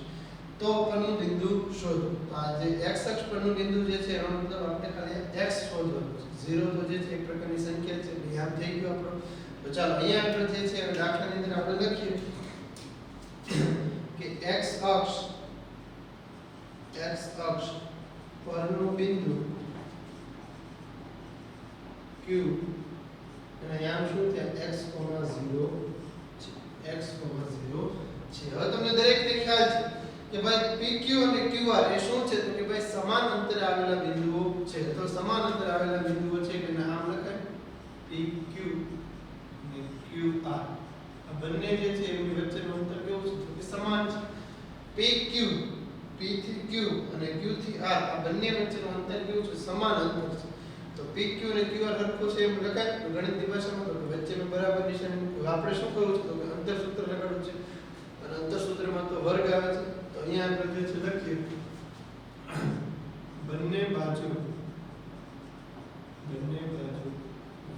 તો પરનું બિંદુ શોધો. તો આ જે x અક્ષ પરનું બિંદુ જે છે એનો મતલબ આપણે ખાલી x શોધવાનું છે. 0 તો જે છે એક પ્રકારની સંખ્યા છે એટલે યાદ થઈ ગયું આપણો. તો ચાલો અહીંયા આગળ જે છે દાખલાની અંદર આપણે લખીએ કે x અક્ષ પરનું બિંદુ Q અને યામ શું થયા x, 0 છે. x, 0 છે. હવે તમને દરેકને ખ્યાલ છે કે ભાઈ PQ અને QR એ શું છે તો કે ભાઈ સમાન અંતરે આવેલા બિંદુઓ છે તો સમાન અંતરે આવેલા બિંદુઓ છે કે નામ લખાય PQ અને QR આ બંને જે છે એની વચ્ચેનું અંતર કેવું છે તો કે સમાન છે PQ P થી Q અને Q થી R આ બંને વચ્ચેનું અંતર કેવું છે સમાન અંતર છે તો PQ અને QR સરખું છે એમ લખાય તો ગણિતની ભાષામાં તો વચ્ચેનું બરાબર નિશાની આપણે શું કરવું છે તો કે અંતર સૂત્ર લગાડવું છે અને અંતર સૂત્રમાં તો વર્ગ આવે છે તો અહીંયા આપણે જે છે લખીએ બંને બાજુ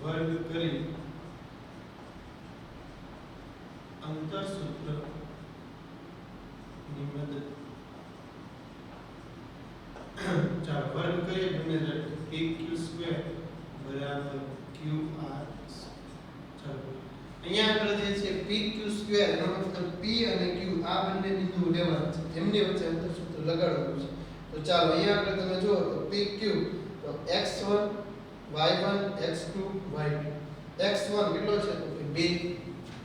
વર્ગ કરી અંતર સૂત્ર ની મદદ ચાલો વર્ગ કરીએ બંને PQ² બરાબર QR ચાલો અહીંયા આગળ જે છે PQ² એનો મતલબ P અને Q આ બંને બિંદુઓ લેવાના છે એમની વચ્ચે અંતર સૂત્ર લગાડવાનું છે તો ચાલો અહીંયા આગળ તમે જુઓ તો PQ તો x1 y1 x2 y2 x1 કેટલો છે તો કે 2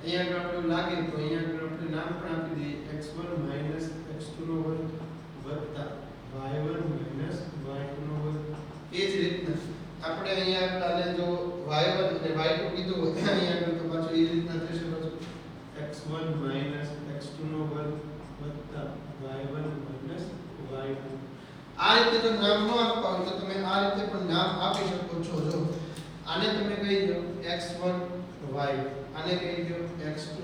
અહીંયા આગળ આપણે લાગે તો અહીંયા આગળ આપણે નામ પણ આપી દઈએ x1 x2 નો વર્ગ વત્તા y1 y2 નો વર્ગ એ જ રીતના આપણે અહીંયા આને જો y1 અને y2 કીધું હોય અહીંયા આગળ તો પાછું એ રીતના થશે પાછું x1 x2 નો વર્ગ વત્તા y1 y2 આ રીતે જો નામ ન આપવા હોય તો તમે આ રીતે પણ નામ આપી શકો છો જો આને તમે કહી દો x1 y આને કહી દો x2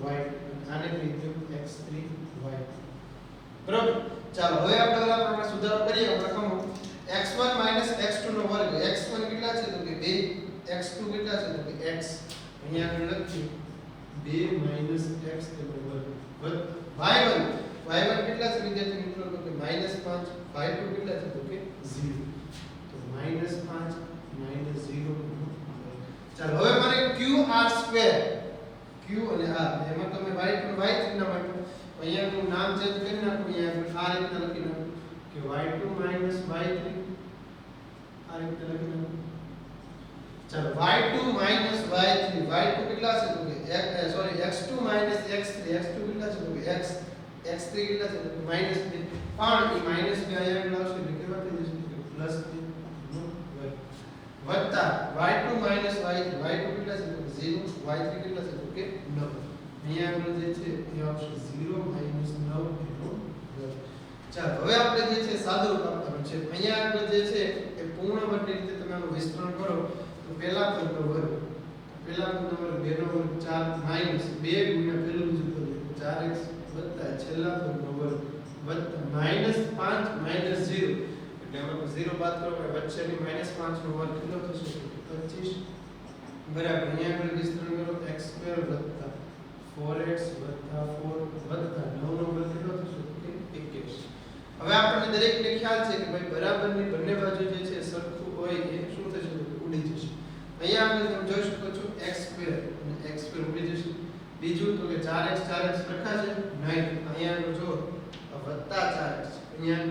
y આને કહી દો x3 y બરાબર ચાલો હવે આપણે ઓલા પ્રમાણે સુધારો કરીએ પ્રથમ x1 x2 નો વર્ગ x1 કેટલા છે તો કે 2 x2 કેટલા છે તો કે x અહીંયા આગળ લખીએ 2 x તેનો વર્ગ y1 કેટલા છે વિદ્યાર્થી મિત્રો તો કે -5 y2 કેટલા છે તો કે 0 તો -5 -0 ચાલો હવે મારે QR² Q અને R એમાં તમે y2 y3 ના માટે અહીંયા હું નામ ચેન્જ કરી નાખું અહીંયા આ રીતના લખી નાખું કે y2 y3 આ રીતે લખી નાખું ચાલો y2 y3 y2 કેટલા છે તો કે સોરી x2 x3 x2 કેટલા છે તો કે x x3 કેટલા છે તો કે -2 પણ એ -2 અહીંયા આવશે એટલે કેવા થઈ જશે તો પ્લસ વત્તા y2 y3 y2 કેટલા છે તો કે 0 y3 કેટલા છે તો કે 9 અહીંયા આગળ જે છે એ આવશે 0 -9 એનો વર્ગ ચાલો હવે આપણે જે છે સાદુરૂપ આપવાનું છે અહીંયા આગળ જે છે એ પૂર્ણ વર્ગની રીતે તમે આનું વિસ્તરણ કરો તો પહેલા પદનો વર્ગ 2 નો વર્ગ 4 માઈનસ 2 ગુણ્યા પહેલું બીજું પદ 4x વત્તા છેલ્લા પદનો વર્ગ વત્તા -5 -0 એટલે આમાં 0 બાદ કરો એટલે વચ્ચેની -5 નો વર્ગ કેટલો થશે 25 બરાબર અહીંયા આગળ વિસ્તરણ કરો તો x² વત્તા 4x વત્તા 4 વત્તા 9 નો વર્ગ કેટલો થશે 21 હવે આપણને દરેકને ખ્યાલ છે કે ભાઈ બરાબરની બંને બાજુ જે છે સરખું હોય એ શું થશે તો ઉડી જશે અહીંયા આપણે તમે જોઈ શકો છો x² અને x² ઉડી જશે બીજું તો કે 4x લખા છે નહીં અહીંયા આગળ જો વત્તા 4x અહીંયા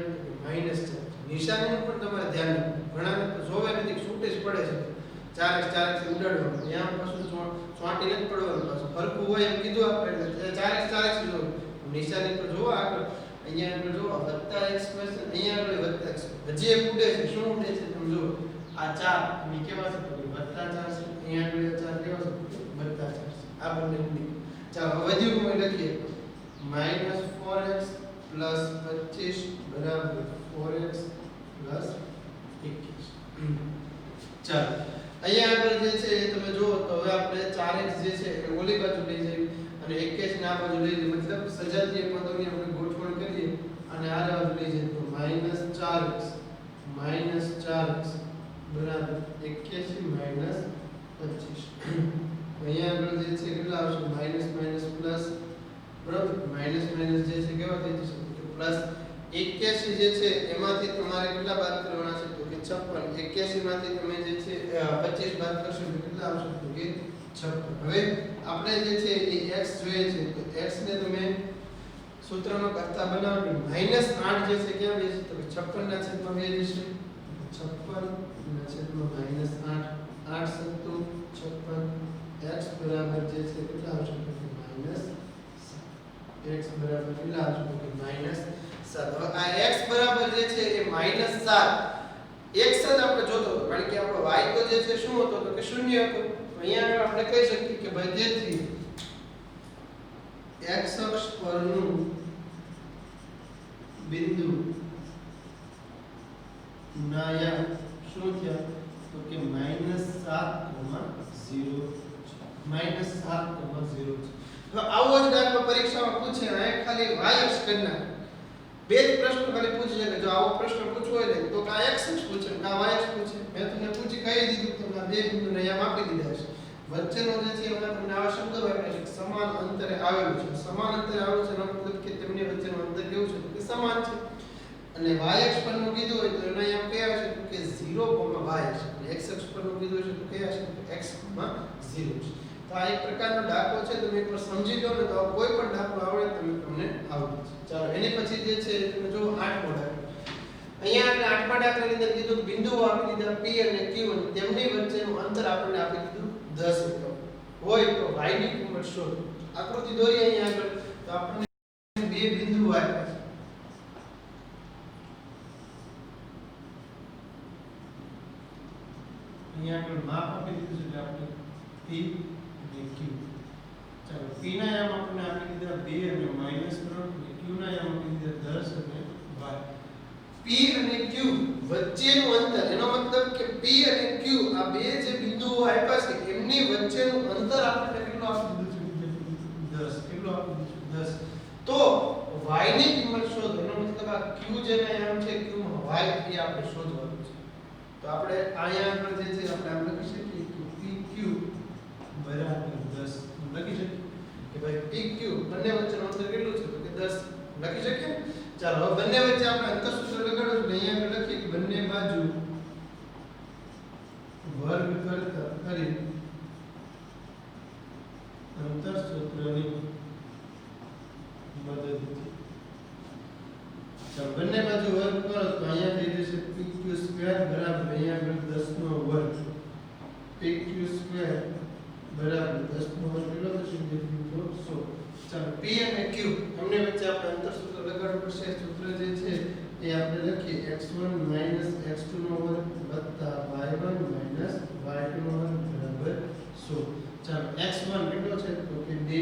આગળ -4 નિશાનીનું પણ તમારે ધ્યાન રાખવું ઘણાને તો જોવે નથી છૂટે જ પડે છે 4x ઉડાડવાનું અહીંયા પાછું ચોંટી નથી પડવાનું પાછું ફરકું હોય એમ કીધું આપણે એટલે 4x જો નિશાની તો જોવો આગળ અહીંયા આગળ જો વત્તા x છે અહીંયા આગળ વત્તા x હજી એક ઉડે છે શું ઉડે છે તમે જો આ 4 ની કેવા છે તો વત્તા 4 છે અહીંયા આગળ 4 કેવા છે વત્તા 4 છે આ બંને ઉડી ચાલો હવે વધ્યું કોઈ લખીએ -4x 25 બરાબર 4x 21 ચાલો અહીંયા આગળ જે છે એ તમે જુઓ તો હવે આપણે 4x જે છે એ ઓલી બાજુ લઈ જઈએ અને 21 ના બાજુ લઈ જઈએ મતલબ સજાતીય પદોની આપણે ગોઠવણ કરીએ અને આ બાજુ લઈ જઈએ તો -4x બરાબર 21 25 અહીંયા આગળ જે છે કેટલા આવશે માઈનસ પ્લસ બરાબર માઈનસ જે છે કેવા થઈ જશે તો પ્લસ 81 જે છે એમાંથી તમારે કેટલા બાદ કરવાના છે તો કે 56 81 માંથી તમે જે છે 25 બાદ કરશો તો કેટલા આવશે તો કે 56 હવે આપણે જે છે એ x જોઈએ છે તો x ને તમે સૂત્રનો કરતા બનાવો -8 જે છે ક્યાં બેસે તો 56 ના છેદમાં બે જશે 56 ના છેદમાં -8 8 સત્તુ 56 x બરાબર જે છે કેટલા આવશે તો -7 x બરાબર કેટલા આવશે તો કે -7. હવે આ x બરાબર જે છે એ -7 x જ આપણે જોતો હતો કારણ કે આપણો y તો જે છે શું હતો તો કે 0 હતો. અહીંયા આપણે કહી શકીએ કે ભાઈ તેથી x અક્ષ પરનું બિંદુ નાયા શું થયા તો કે -7,0 તો આવો જ દાખલો પરીક્ષામાં પૂછે આ ખાલી y અક્ષ કરના બે જ પ્રશ્ન ખાલી પૂછી શકે. જો આવો પ્રશ્ન પૂછવો હોય ને તો કા x અક્ષ પૂછે કા y અક્ષ પૂછે. મેં તમને પૂછી કહી દીધું કે તમને બે બિંદુ નાયા આપી દીધા છે. વચ્ચેનો જે છે એમાં તમને આવા શબ્દો વાપર્યા છે સમાન અંતરે આવેલું છે. સમાન અંતરે આવેલું છે એનો મતલબ કે તેમની વચ્ચેનું અંતર કેવું છે કે સમાન છે. અને y અક્ષ પરનું કીધું હોય તો એનો અહીંયા કયા છે તો કે 0, y અક્ષ. અને x અક્ષ પરનું કીધું છે તો કયા છે તો x, 0 છે. તો આ એક પ્રકારનો દાખલો છે. તમે એકવાર સમજી લો ને તો કોઈ પણ દાખલો આવડે તમને આવડે છે. ચાલો એની પછી જે છે તમે જો 8મો દાખલો. અહીંયા આપણે 8મા દાખલાની અંદર કીધું બિંદુઓ આપી દીધા P અને Q અને તેમની વચ્ચેનું અંતર આપણને આપી દીધું 10 એકમ હોય તો y ની કિંમત શોધો. આકૃતિ દોરી અહીંયા આગળ તો આપણને બે બિંદુઓ આપ્યા છે. અહીંયા આગળ માપ આપી દીધું છે એટલે આપણે P અને Q. ચાલો P ના યામ આપણને આપી દીધા 2 અને -3 અને Q ના યામ આપી દીધા 10 અને y. P અને Q વચ્ચેનું અંતર એનો મતલબ કે P અને Q આ બે જે બિંદુઓ આપ્યા છે એમની વચ્ચેનું અંતર આપણને કેટલું આપી દીધું છે 10. કેટલું આપી દીધું છે 10. તો y ની કિંમત શોધો. એનો મતલબ આ Q જે યામ છે Q માં y એ આપણે શોધવાનું છે. તો આપણે અહીંયા આગળ જે છે આપણે આમ લખી શકીએ કે PQ બરાબર 10 લખી શકીએ કે ભાઈ PQ બંને વચ્ચેનું અંતર કેટલું છે તો કે 10 લખી શકીએ. ચાલો હવે બંને વચ્ચે આપણે અંતર સૂત્ર લગાડવું છે. અહીંયા આગળ લખીએ કે બંને બાજુ વર્ગ કરતા કરી અંતર સૂત્રની મદદથી. ચાલો બંને બાજુ વર્ગ કરો તો અહીંયા થઈ જશે PQ² બરાબર અહીંયા આગળ 10 નો વર્ગ. PQ² બરાબર 10 નો વર્ગ કેટલો થશે તો 100. ચાલો P અને Q એમને વચ્ચે આપણે અંતર સૂત્ર લગાડવું પડશે. સૂત્ર જે છે એ આપણે લખીએ x1 - x2 નો વર્ગ વત્તા y1 - y2 નો વર્ગ બરાબર 100. ચાલો x1 કેટલો છે તો કે 2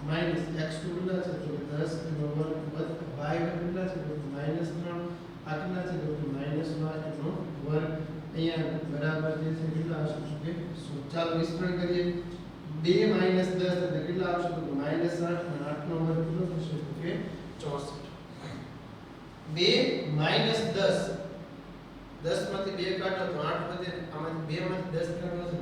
માઈનસ x2 કેટલા છે તો 10 નો વર્ગ વત્તા y1 કેટલા છે તો -3 આ કેટલા છે તો -y નો વર્ગ અહીંયા બરાબર જે છે કેટલા આવશે તો કે 100. ચાલો વિસ્તરણ કરીએ. 2 - 10 એટલે કેટલા આવશે તો -8 અને 8 નો વર્ગ કેટલો થશે તો કે 64. 2 - 10 10 માંથી 2 કાઢો તો 8 વધે. આમાંથી 2 માંથી 10 કાઢો તો -8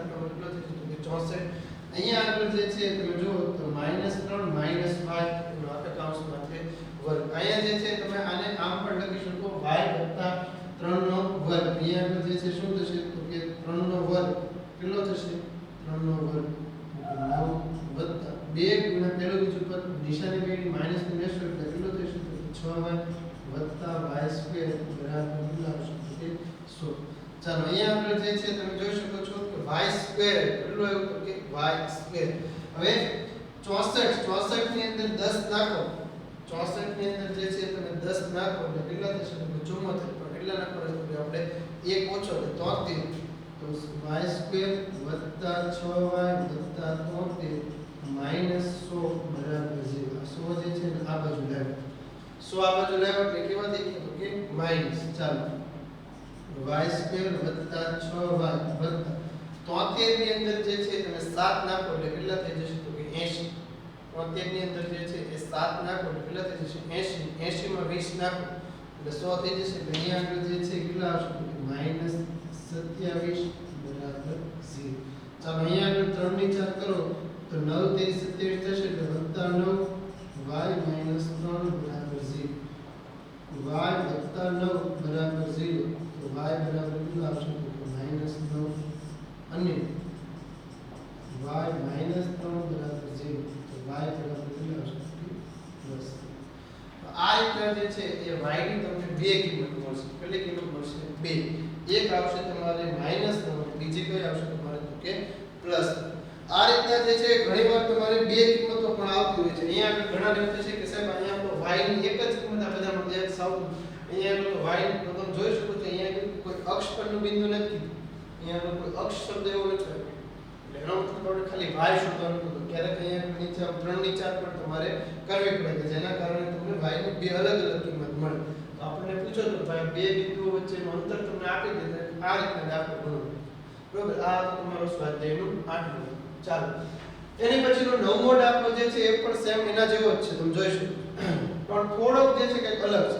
નો વર્ગ કેટલો થશે તો કે 64. અહીંયા આગળ જે છે તમે જુઓ તો -3 - 5 એનો આપણે કૌંસમાં છે વર્ગ. અહીંયા જે છે તમે આને આમ પણ લખી શકો y 3 નો વર્ગ. અહીંયા આગળ જે છે શું થશે તો કે 3 નો વર્ગ કેટલો થશે 3 નો વર્ગ 9 વત્તા 2 ગુણ્યા પહેલું બીજું પદ નિશાની બેની માઈનસ ની લેશો એટલે કેટલો થશે તો 6y વત્તા y² બરાબર કેટલા આવશે તો કે 100. ચાલો અહીંયા આગળ જે છે તમે જોઈ શકો છો કે y² કેટલું આવ્યું તો કે y². હવે 64 ની અંદર 10 નાખો. 64 ની અંદર જે છે તમે 10 નાખો એટલે કેટલા થશે તો 74. પણ કેટલા નાખવાના તો આપણે 1 ઓછો એટલે 73. તો y² વત્તા 6y વત્તા 73 માઈનસ 100 બરાબર 0. 100 જે છે ને આ બાજુ લાવો. 100 આ બાજુ લાવો એટલે કેવા થઈ ગયા તો કે માઈનસ. ચાલો y² વત્તા 6y વત્તા 73 ની અંદર જે છે તમે 7 નાખો એટલે કેટલા થઈ જશે તો કે 80. 73 ની અંદર જે છે એ 7 નાખો એટલે કેટલા થઈ જશે 80. 80 માં 20 નાખો એટલે 100 થઈ જશે. એટલે અહીંયા આગળ જે છે કેટલા આવશે તો કે -27 બરાબર 0. ચાલો અહીંયા આગળ 3 ની 4 કરો તો 9 તેરી 27 થશે એટલે વત્તા 9 y - 3 બરાબર 0. y વત્તા 9 બરાબર 0. તો y બરાબર કેટલું આવશે તો કે -9 અને y - 3 બરાબર 0. તો y બરાબર કેટલું આવશે તો કે 10. આ રીતના જે છે એ y ની તમને બે કિંમત મળશે. કેટલી કિંમત મળશે? બે. એક આવશે તમારે માઈનસ અને બીજી કઈ આવશે તમારે તો કે પ્લસ. આ રીતના જે છે ઘણીવાર તમારે બે કિંમતો પણ આવતી હોય છે. અહીંયા આગળ ઘણા એવું થશે કે સાહેબ અહીંયા તો y ની એક જ કિંમત આ બધામાં x આવતું. અહીંયા આગળ તો y તો તમે જોઈ શકો છો અહીંયા આગળ કોઈ અક્ષ પરનું બિંદુ નથી કીધું. અહીંયા આગળ કોઈ અક્ષ શબ્દ એવો નથી આવ્યો. એટલે એનો મતલબ આપણે ખાલી y શોધવાનું હતું. ક્યારેક અહીંયા નીચે 3 ની 4 પણ તમારે કરવી પડે કે જેના કારણે તમને y ની બે અલગ અલગ કિંમત મળે. તો આપણને પૂછો તો ભાઈ બે બિંદુઓ વચ્ચેનું અંતર તમને આપી દે આ રીતના દાખલો ગણો. બરોબર, આ તમારો સ્વાધ્યાયનું 8મું. ચાલો એની પછીનો 9મો દાખલો જે છે એ પણ સેમ એના જેવો જ છે, તમે જોઈ શકો. પણ થોડોક જે છે કંઈક અલગ છે.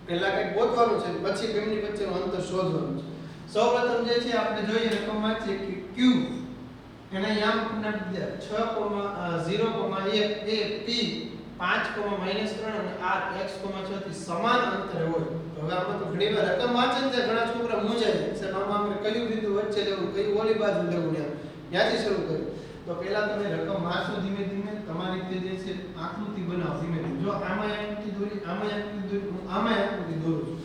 પહેલા કંઈક ગોતવાનું છે પછી બેની વચ્ચેનું અંતર શોધવાનું છે. સૌપ્રથમ જે છે આપણે જોઈએ રકમમાં છે કે q એના યામ આપણને 6,0,1 એ p 5,-3 અને r x,6 થી સમાન અંતરે હોય. હવે આમાં તો ઘણી વાર રકમ વાંચે ને ઘણા છોકરા મૂંઝાય છે. સાહેબ આમાં આપણે કયું બિંદુ વચ્ચે લેવું, કઈ ઓલી બાજુ લેવું ને ત્યાંથી શરૂ કરીએ. તો પહેલા તમે રકમ વાંચો ધીમે ધીમે, તમારી રીતે જે છે આકૃતિ બનાવો ધીમે ધીમે. જો આમાં આકૃતિ દોરી, આમાં આકૃતિ દોરી, હું આમાં આકૃતિ દોરું છું.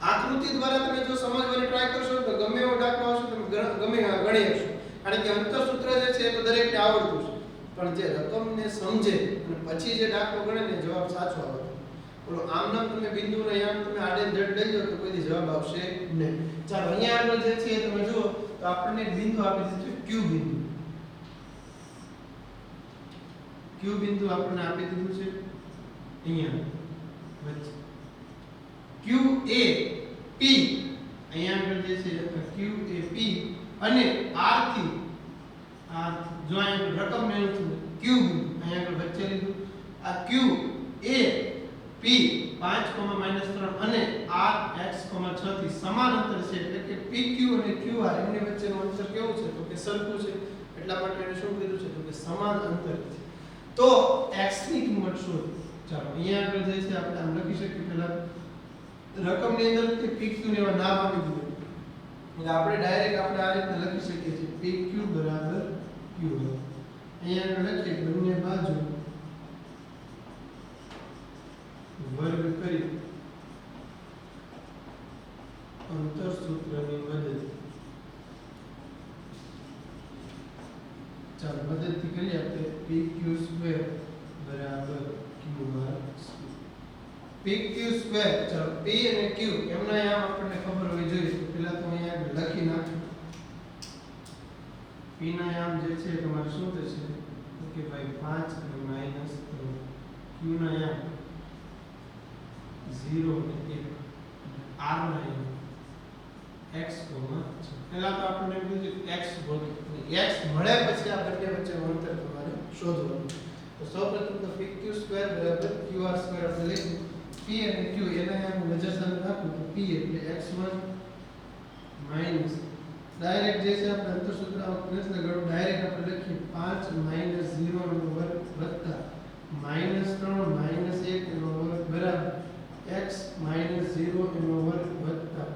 આકૃતિ દ્વારા તમે જો સમજવાની ટ્રાય કરશો તો ગમે એવો દાખલો આવશે તમે ગમે ગણી શકશો. કારણ કે અંતર સૂત્ર જે છે એ તો દરેકને આવડતું છે. પણ જે રકમને સમજે અને પછી જે દાખલો ગણે ને જવાબ સાચો આવે. બોલો આમ નામ તમે બિંદુને અહીંયા તમે આડે ધડ લઈ લો તો કોઈ જવાબ આવશે નહીં. ચાલો અહીંયા આગળ જે છે તમે જુઓ તો આપણને બિંદુ આપી દીધું છે q બિંદુ. q બિંદુ આપણને આપી દીધું છે અહીંયા વચ્ચે. q એ p અહીંયા આગળ જે છે q એ p અને r થી જો અહીંયા રકમ મેળવું છે q બિંદુ અહીંયા આગળ વચ્ચે લીધું. આ q એ p 5,-3 અને r x,6 થી સમાન અંતર છે. એટલે કે pq અને qr એમની વચ્ચેનું અંતર કેવું છે તો કે સરખું છે. એટલા માટે એને શું કીધું છે તો કે સમાન અંતર છે. તો x ની કિંમત શોધો. ચાલો અહીંયા આગળ જે છે આપણે આમ લખી શકીએ. પહેલા રકમની અંદર કે pq ને એવા નામ આપી દીધું. એટલે આપણે ડાયરેક્ટ આપણે આ રીતે લખી શકીએ છીએ pq બરાબર q. અહીંયા આગળ લખીએ બંને બાજુ વર્ગ કરી અંતર સૂત્રની મદદથી. ચાલો મદદથી કરીએ આપણે pq² બરાબર qr². pq². ચાલો p અને q એમના નામ આપણને ખબર હોવી જોઈએ. તો પહેલા તો અહીંયા લખી નાખો. p ના નામ જે છે તમારે શું થશે તો કે ભાઈ 5 અને -3. q ના નામ 0 અને 1. r ના નામ x, પહેલા તો આપણને કીધું x ગોતો. x મળે પછી આ બંને વચ્ચેનું અંતર તમારે શોધવાનું. તો સૌપ્રથમ તો pq² બરાબર qr² આપણે લખીએ. p અને q એના નામ વજન રાખો તો p એટલે x1 માઈનસ ડાયરેક્ટ જે છે આપણે અંતર સૂત્ર પ્લસ લગાડો. ડાયરેક્ટ આપણે લખીએ 5 - 0 નો વર્ગ વત્તા -3 - 1 નો વર્ગ બરાબર x - 0 નો વર્ગ વત્તા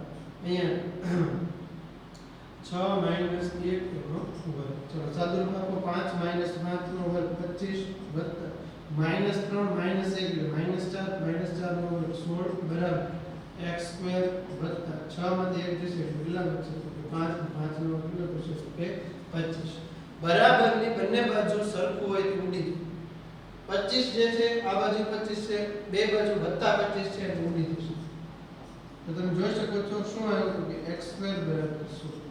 અહીંયા 6 - 1 નો વર્ગ. ચલો સાદુરૂપ આપો. 5 - 5 નો વર્ગ 25 વત્તા -3 - 1 એટલે -4 નો વર્ગ 16 બરાબર x² વત્તા 6 માંથી 1 જશે કેટલા બચશે તો 5 નો વર્ગ કેટલો થશે તો કે 25. બરાબરની બંને બાજુ સરખું હોય તો ઉડી 25 જે છે આ બાજુ 25 છે, બે બાજુ વત્તા 25 છે એટલે ઉડી જશે. તો તમે જોઈ શકો છો શું આવ્યું કે x² બરાબર 16.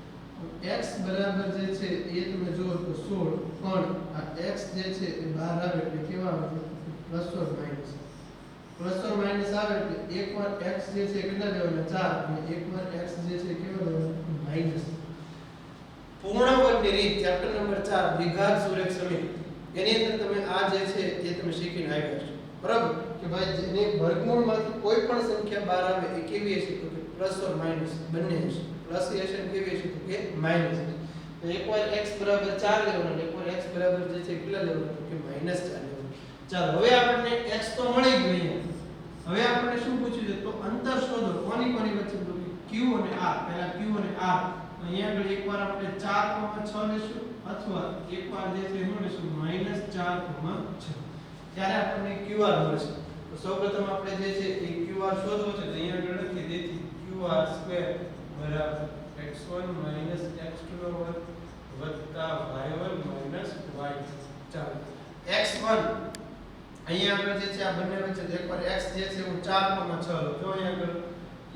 x બરાબર જે છે એ તમે જુઓ તો 16 પણ આ x જે છે એ બહાર આવે એટલે કેવા આવે plus or minus. Plus or minus આવે એટલે એકવાર x જે છે કેટલા લેવાના 4 અને એકવાર x જે છે કેવો લેવાનો માઈનસ. પૂર્ણ વર્ગની રીત ચેપ્ટર નંબર 4 દ્વિઘાત સુરેખ સમીકરણ એની અંદર તમે આ જે છે એ તમે શીખીને આવ્યા છો. બરાબર કે ભાઈ જેની વર્ગમૂળમાંથી કોઈ પણ સંખ્યા બહાર આવે એ કેવી હશે તો કે પ્લસ ઓર માઈનસ બંને હશે. પ્લસ એ હશે કેવી હશે તો કે માઈનસ. તો એકવાર x બરાબર 4 લેવાનો અને એકવાર x બરાબર જે છે કેટલા લેવાનો તો કે -4 લેવાનો. ચાલો હવે આપણને x તો મળી ગયું અહીંયા. હવે આપણને શું પૂછ્યું છે તો અંતર શોધો કોની વચ્ચે તો કે q અને r. પહેલા q અને r અહીંયા આગળ એકવાર આપણે 4,6 લેશું અથવા એકવાર જે છે શું લેશું -4,6 ત્યારે આપણને qr મળશે. તો સૌપ્રથમ આપણે જે છે એ qr શોધવો છે તો અહીંયા આગળ લખીએ તેથી qr² બરાબર x1 - x2 નો વર્ગ વત્તા y1 - y2. ચાલો x1 અહીંયા આગળ જે છે આ બંને વચ્ચે એકવાર x જે છે હું 4,6 લઉં જો અહીંયા આગળ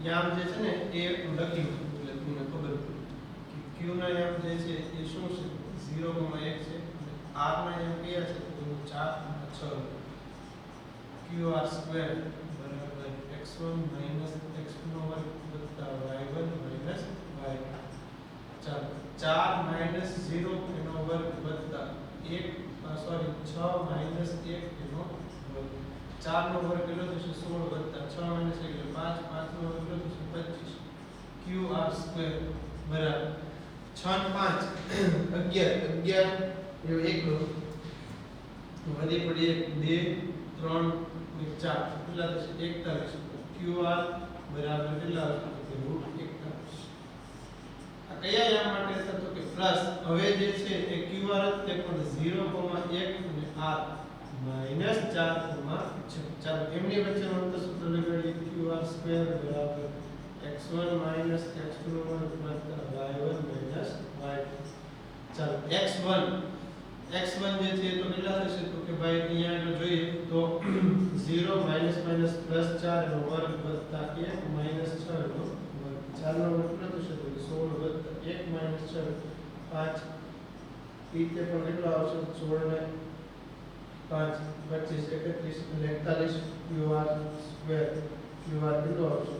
યામ જે છે ને એ લખ્યું એટલે તમને ખબર પડી કે q ના યામ જે છે એ શું છે 0,1 છે r ના યામ કયા છે તો હું 4,6 qr સ્ક્વેર બરાબર x1 x2 નો વર્ગ વત્તા y1 y ચાલો 4 - 0 એનો વર્ગ વત્તા 1 સોરી 6 - 1 એનો વર્ગ 4 નો વર્ગ કેટલો થશે 16 વત્તા 6 - 1 એટલે 5 5 નો વર્ગ કેટલો થશે 25 qr સ્ક્વેર બરાબર 6 ને 5 11 એ એકલો વધી પડી 1 2 3 ને 4 કેટલા થશે 41 qr બરાબર કેટલા આવશે √41 આ કયા યામ માટે છે તો કે પ્લસ હવે જે છે એ qr તે પણ 0,1 અને r -4,6 ચાલો એમની વચ્ચેનો અંતર સૂત્ર લગાડીએ qr સ્ક્વેર બરાબર x1 - x2 નો વર્ગ વત્તા y1 - y2 ચાલો x1 જે છે તો કેટલા થશે તો કે ભાઈ અહીંયા આગળ જોઈએ તો 0 - +4 નો વર્ગ વત્તા 1 - 6 નો વર્ગ 4 નો વર્ગ કેટલો થશે તો 16 વત્તા 1 - 6 5 ઈતે પણ કેટલો આવશે 16 ને 5 25 31 અને 41 qr સ્ક્વેર qr કેટલો આવશે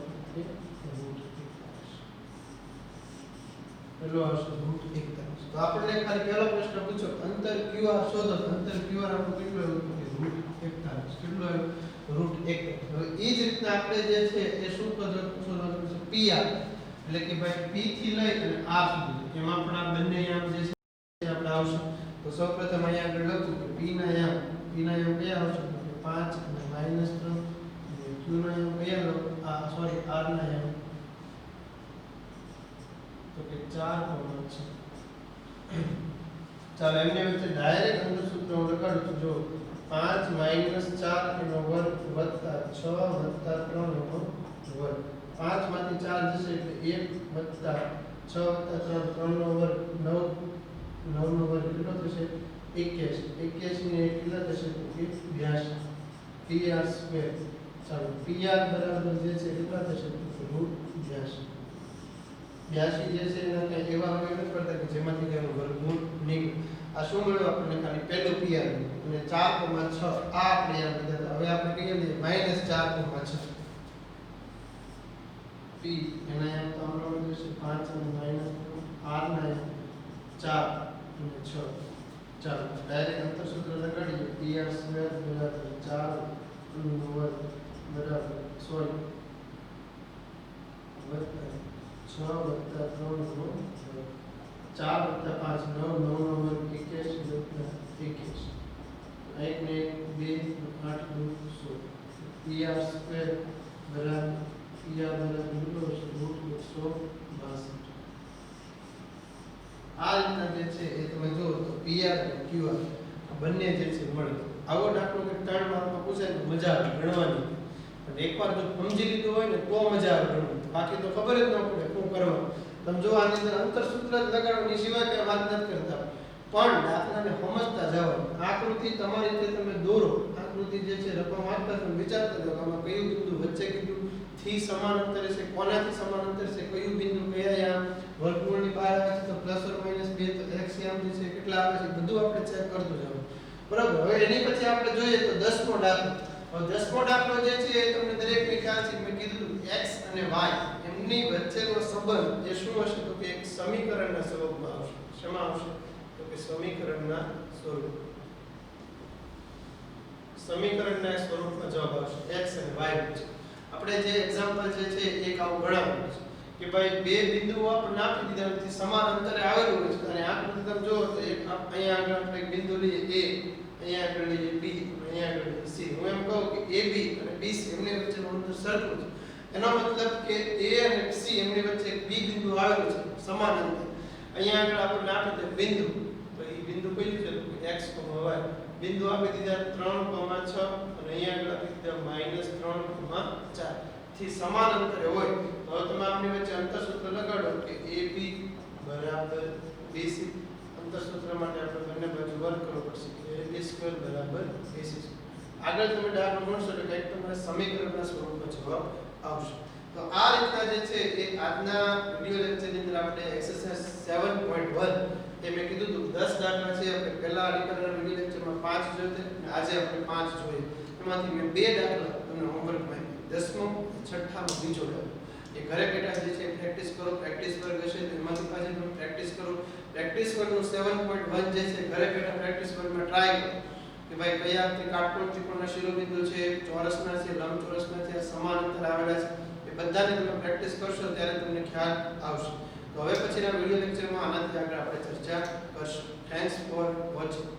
પેલો આવશે √41 તો આપણે ખાલી પહેલો પ્રશ્ન પૂછો અંતર qr શોધો અંતર qr આપણું કેટલું આવ્યું √41 કેટલું આવ્યું √41 હવે એ જ રીતના આપણે જે છે એ શું શોધવાનું છે pr એટલે કે ભાઈ p થી લઈ અને r સુધી એમાં પણ આ બંને યામ જે છે આપણે આવશે તો સૌપ્રથમ અહીંયા આગળ લખું કે p ના યામ કયા આવશે તો કે 5 અને -3 અને q ના યામ કયા લો આ સોરી r ના યામ તો કે 4,6 ચાલો એમને વચ્ચે ડાયરેક્ટ અંતર સૂત્ર હું લગાડું છું જો 5 - 4 એનો વર્ગ વત્તા 6 વત્તા 3 એનો વર્ગ 5 માંથી 4 જશે એટલે 1 વત્તા 6 વત્તા 3 3 નો વર્ગ 9 9 નો વર્ગ કેટલો થશે 81 ને કેટલા થશે તો કે 82 pr સ્ક્વેર ચાલો pr બરાબર જે છે કેટલા થશે તો √82 82 જે છે એના કઈ એવા હોય નથી પડતા કે જેમાંથી તેનું વર્ગમૂળ નીકળે આ શું મળ્યું આપણને ખાલી પહેલું pr અને 4,6 આ આપણે યાદ લીધા હવે આપણે કહીએ ને -4,6 p એના યામ તો આપણો જશે 5 અને -r ના 4 અને 6 ચાલો ડાયરેક્ટ અંતર સૂત્ર લગાડીએ pr સ્ક્વેર બરાબર 4 નો વર્ગ બરાબર સોરી વત્તા 6 વત્તા 3 નો વર્ગ 4 વત્તા 5 9 9 નો વર્ગ 81 વત્તા 21 1 ને 2 8 2 16 pr સ્ક્વેર બરાબર pr બરાબર કેટલો હશે √162 આ રીતના જે છે એ તમે જુઓ તો pr અને qr બંને જે છે મળે આવો દાખલો કે 3 માર્કમાં પૂછાય તો મજા આવે ગણવાની પણ એકવાર જો સમજી લીધું હોય ને તો મજા આવે ગણવાની બાકી તો ખબર જ ન પડે શું કરવાનું તમે જો આની અંદર અંતર સૂત્ર જ લગાડવાની સિવાય કઈ વાત નથી કરતા પણ દાખલાને સમજતા જાઓ આકૃતિ તમારી રીતે તમે દોરો આકૃતિ જે છે રકમ વાંચતા તમે વિચારતા જાઓ આમાં કયું બિંદુ વચ્ચે કીધું થી સમાન અંતરે છે કોનાથી સમાન અંતર છે કયું બિંદુ કયા યામ વર્ગમૂળની બહાર આવે છે તો +or-2 તો x યામ જે છે કેટલા આવે છે બધું આપણે ચેક કરતું જવાનું બરાબર હવે એની પછી આપણે જોઈએ તો 10મો દાખલો હવે 10મો દાખલો જે છે એ તમને દરેકને ખ્યાલ છે મેં કીધું x અને y એમની વચ્ચેનો સંબંધ એ શું હશે તો કે એક સમીકરણના સ્વરૂપમાં આવશે શેમાં આવશે તો કે સમીકરણના સ્વરૂપમાં જવાબ આવશે x અને y વચ્ચે આપણે જે એક્ઝામ્પલ જે છે એક આવું ગણાવ્યું છે કે ભાઈ બે બિંદુઓ આપણે આપી દીધા છે સમાન અંતરે આવેલું હોય છે અને આકૃતિ તમે જુઓ તો એક અહીંયા આગળ આપણે એક બિંદુ લઈએ a અહીંયા આગળ લઈએ b અહીંયા આગળ લઈએ c હું એમ કહું કે ab અને bc એમની વચ્ચેનું અંતર સરખું છે એનો મતલબ કે a અને c એમની વચ્ચે એક b બિંદુ આવેલું છે સમાન અંતરે અહીંયા આગળ આપણે આપી દે બિંદુ તો એ બિંદુ કયું છે તો x, y બિંદુ આપી દીધા 3,6 અને અહીંયા આગળ આપી દીધા -3,4 થી સમાન અંતરે હોય તો તમે આપની વચ્ચે અંતર સૂત્ર લગાડો કે AB બરાબર BC અંતર સૂત્ર માટે આપણે બંને બાજુ વર્ક કરવું પડશે કે a² બરાબર ac². આગળ તમે દાખલો ગણશો એટલે કંઈક તમારે સમીકરણના સ્વરૂપમાં જવાબ આવશે. તો આ રીતના જે છે એ આજના વિડિયો લેક્ચરની અંદર આપણે એક્સરસાઇઝ 7.1 એ મેં કીધું હતું 10 દાખલા છે. આપણે પહેલા અડીકરના વિડિયો લેક્ચરમાં 5 જોયા અને આજે આપણે 5 જોઈએ. એમાંથી મેં 2 દાખલા તમને હોમવર્કમાં આપ્યા. 10મો 6મો બીજો દાખલો એ ઘરે બેઠા જે છે પ્રેક્ટિસ કરો. પ્રેક્ટિસ વર્ગ હશે તો એમાંથી પાછી તમે પ્રેક્ટિસ કરો. પ્રેક્ટિસ વર્ગનું 7.1 જે છે ઘરે બેઠા પ્રેક્ટિસ વર્ગમાં ટ્રાય કરો કે ભાઈ કયા કાટકોણ ત્રિકોણના શિરોબિંદુ છે, ચોરસના છે, લંબચોરસના છે, સમાન અંતર આવેલા છે, એ બધાને તમે પ્રેક્ટિસ કરશો ત્યારે તમને ખ્યાલ આવશે. તો હવે પછીના વિડિયો લેક્ચરમાં આનાથી આગળ આપણે ચર્ચા કરશું. Thanks for watching.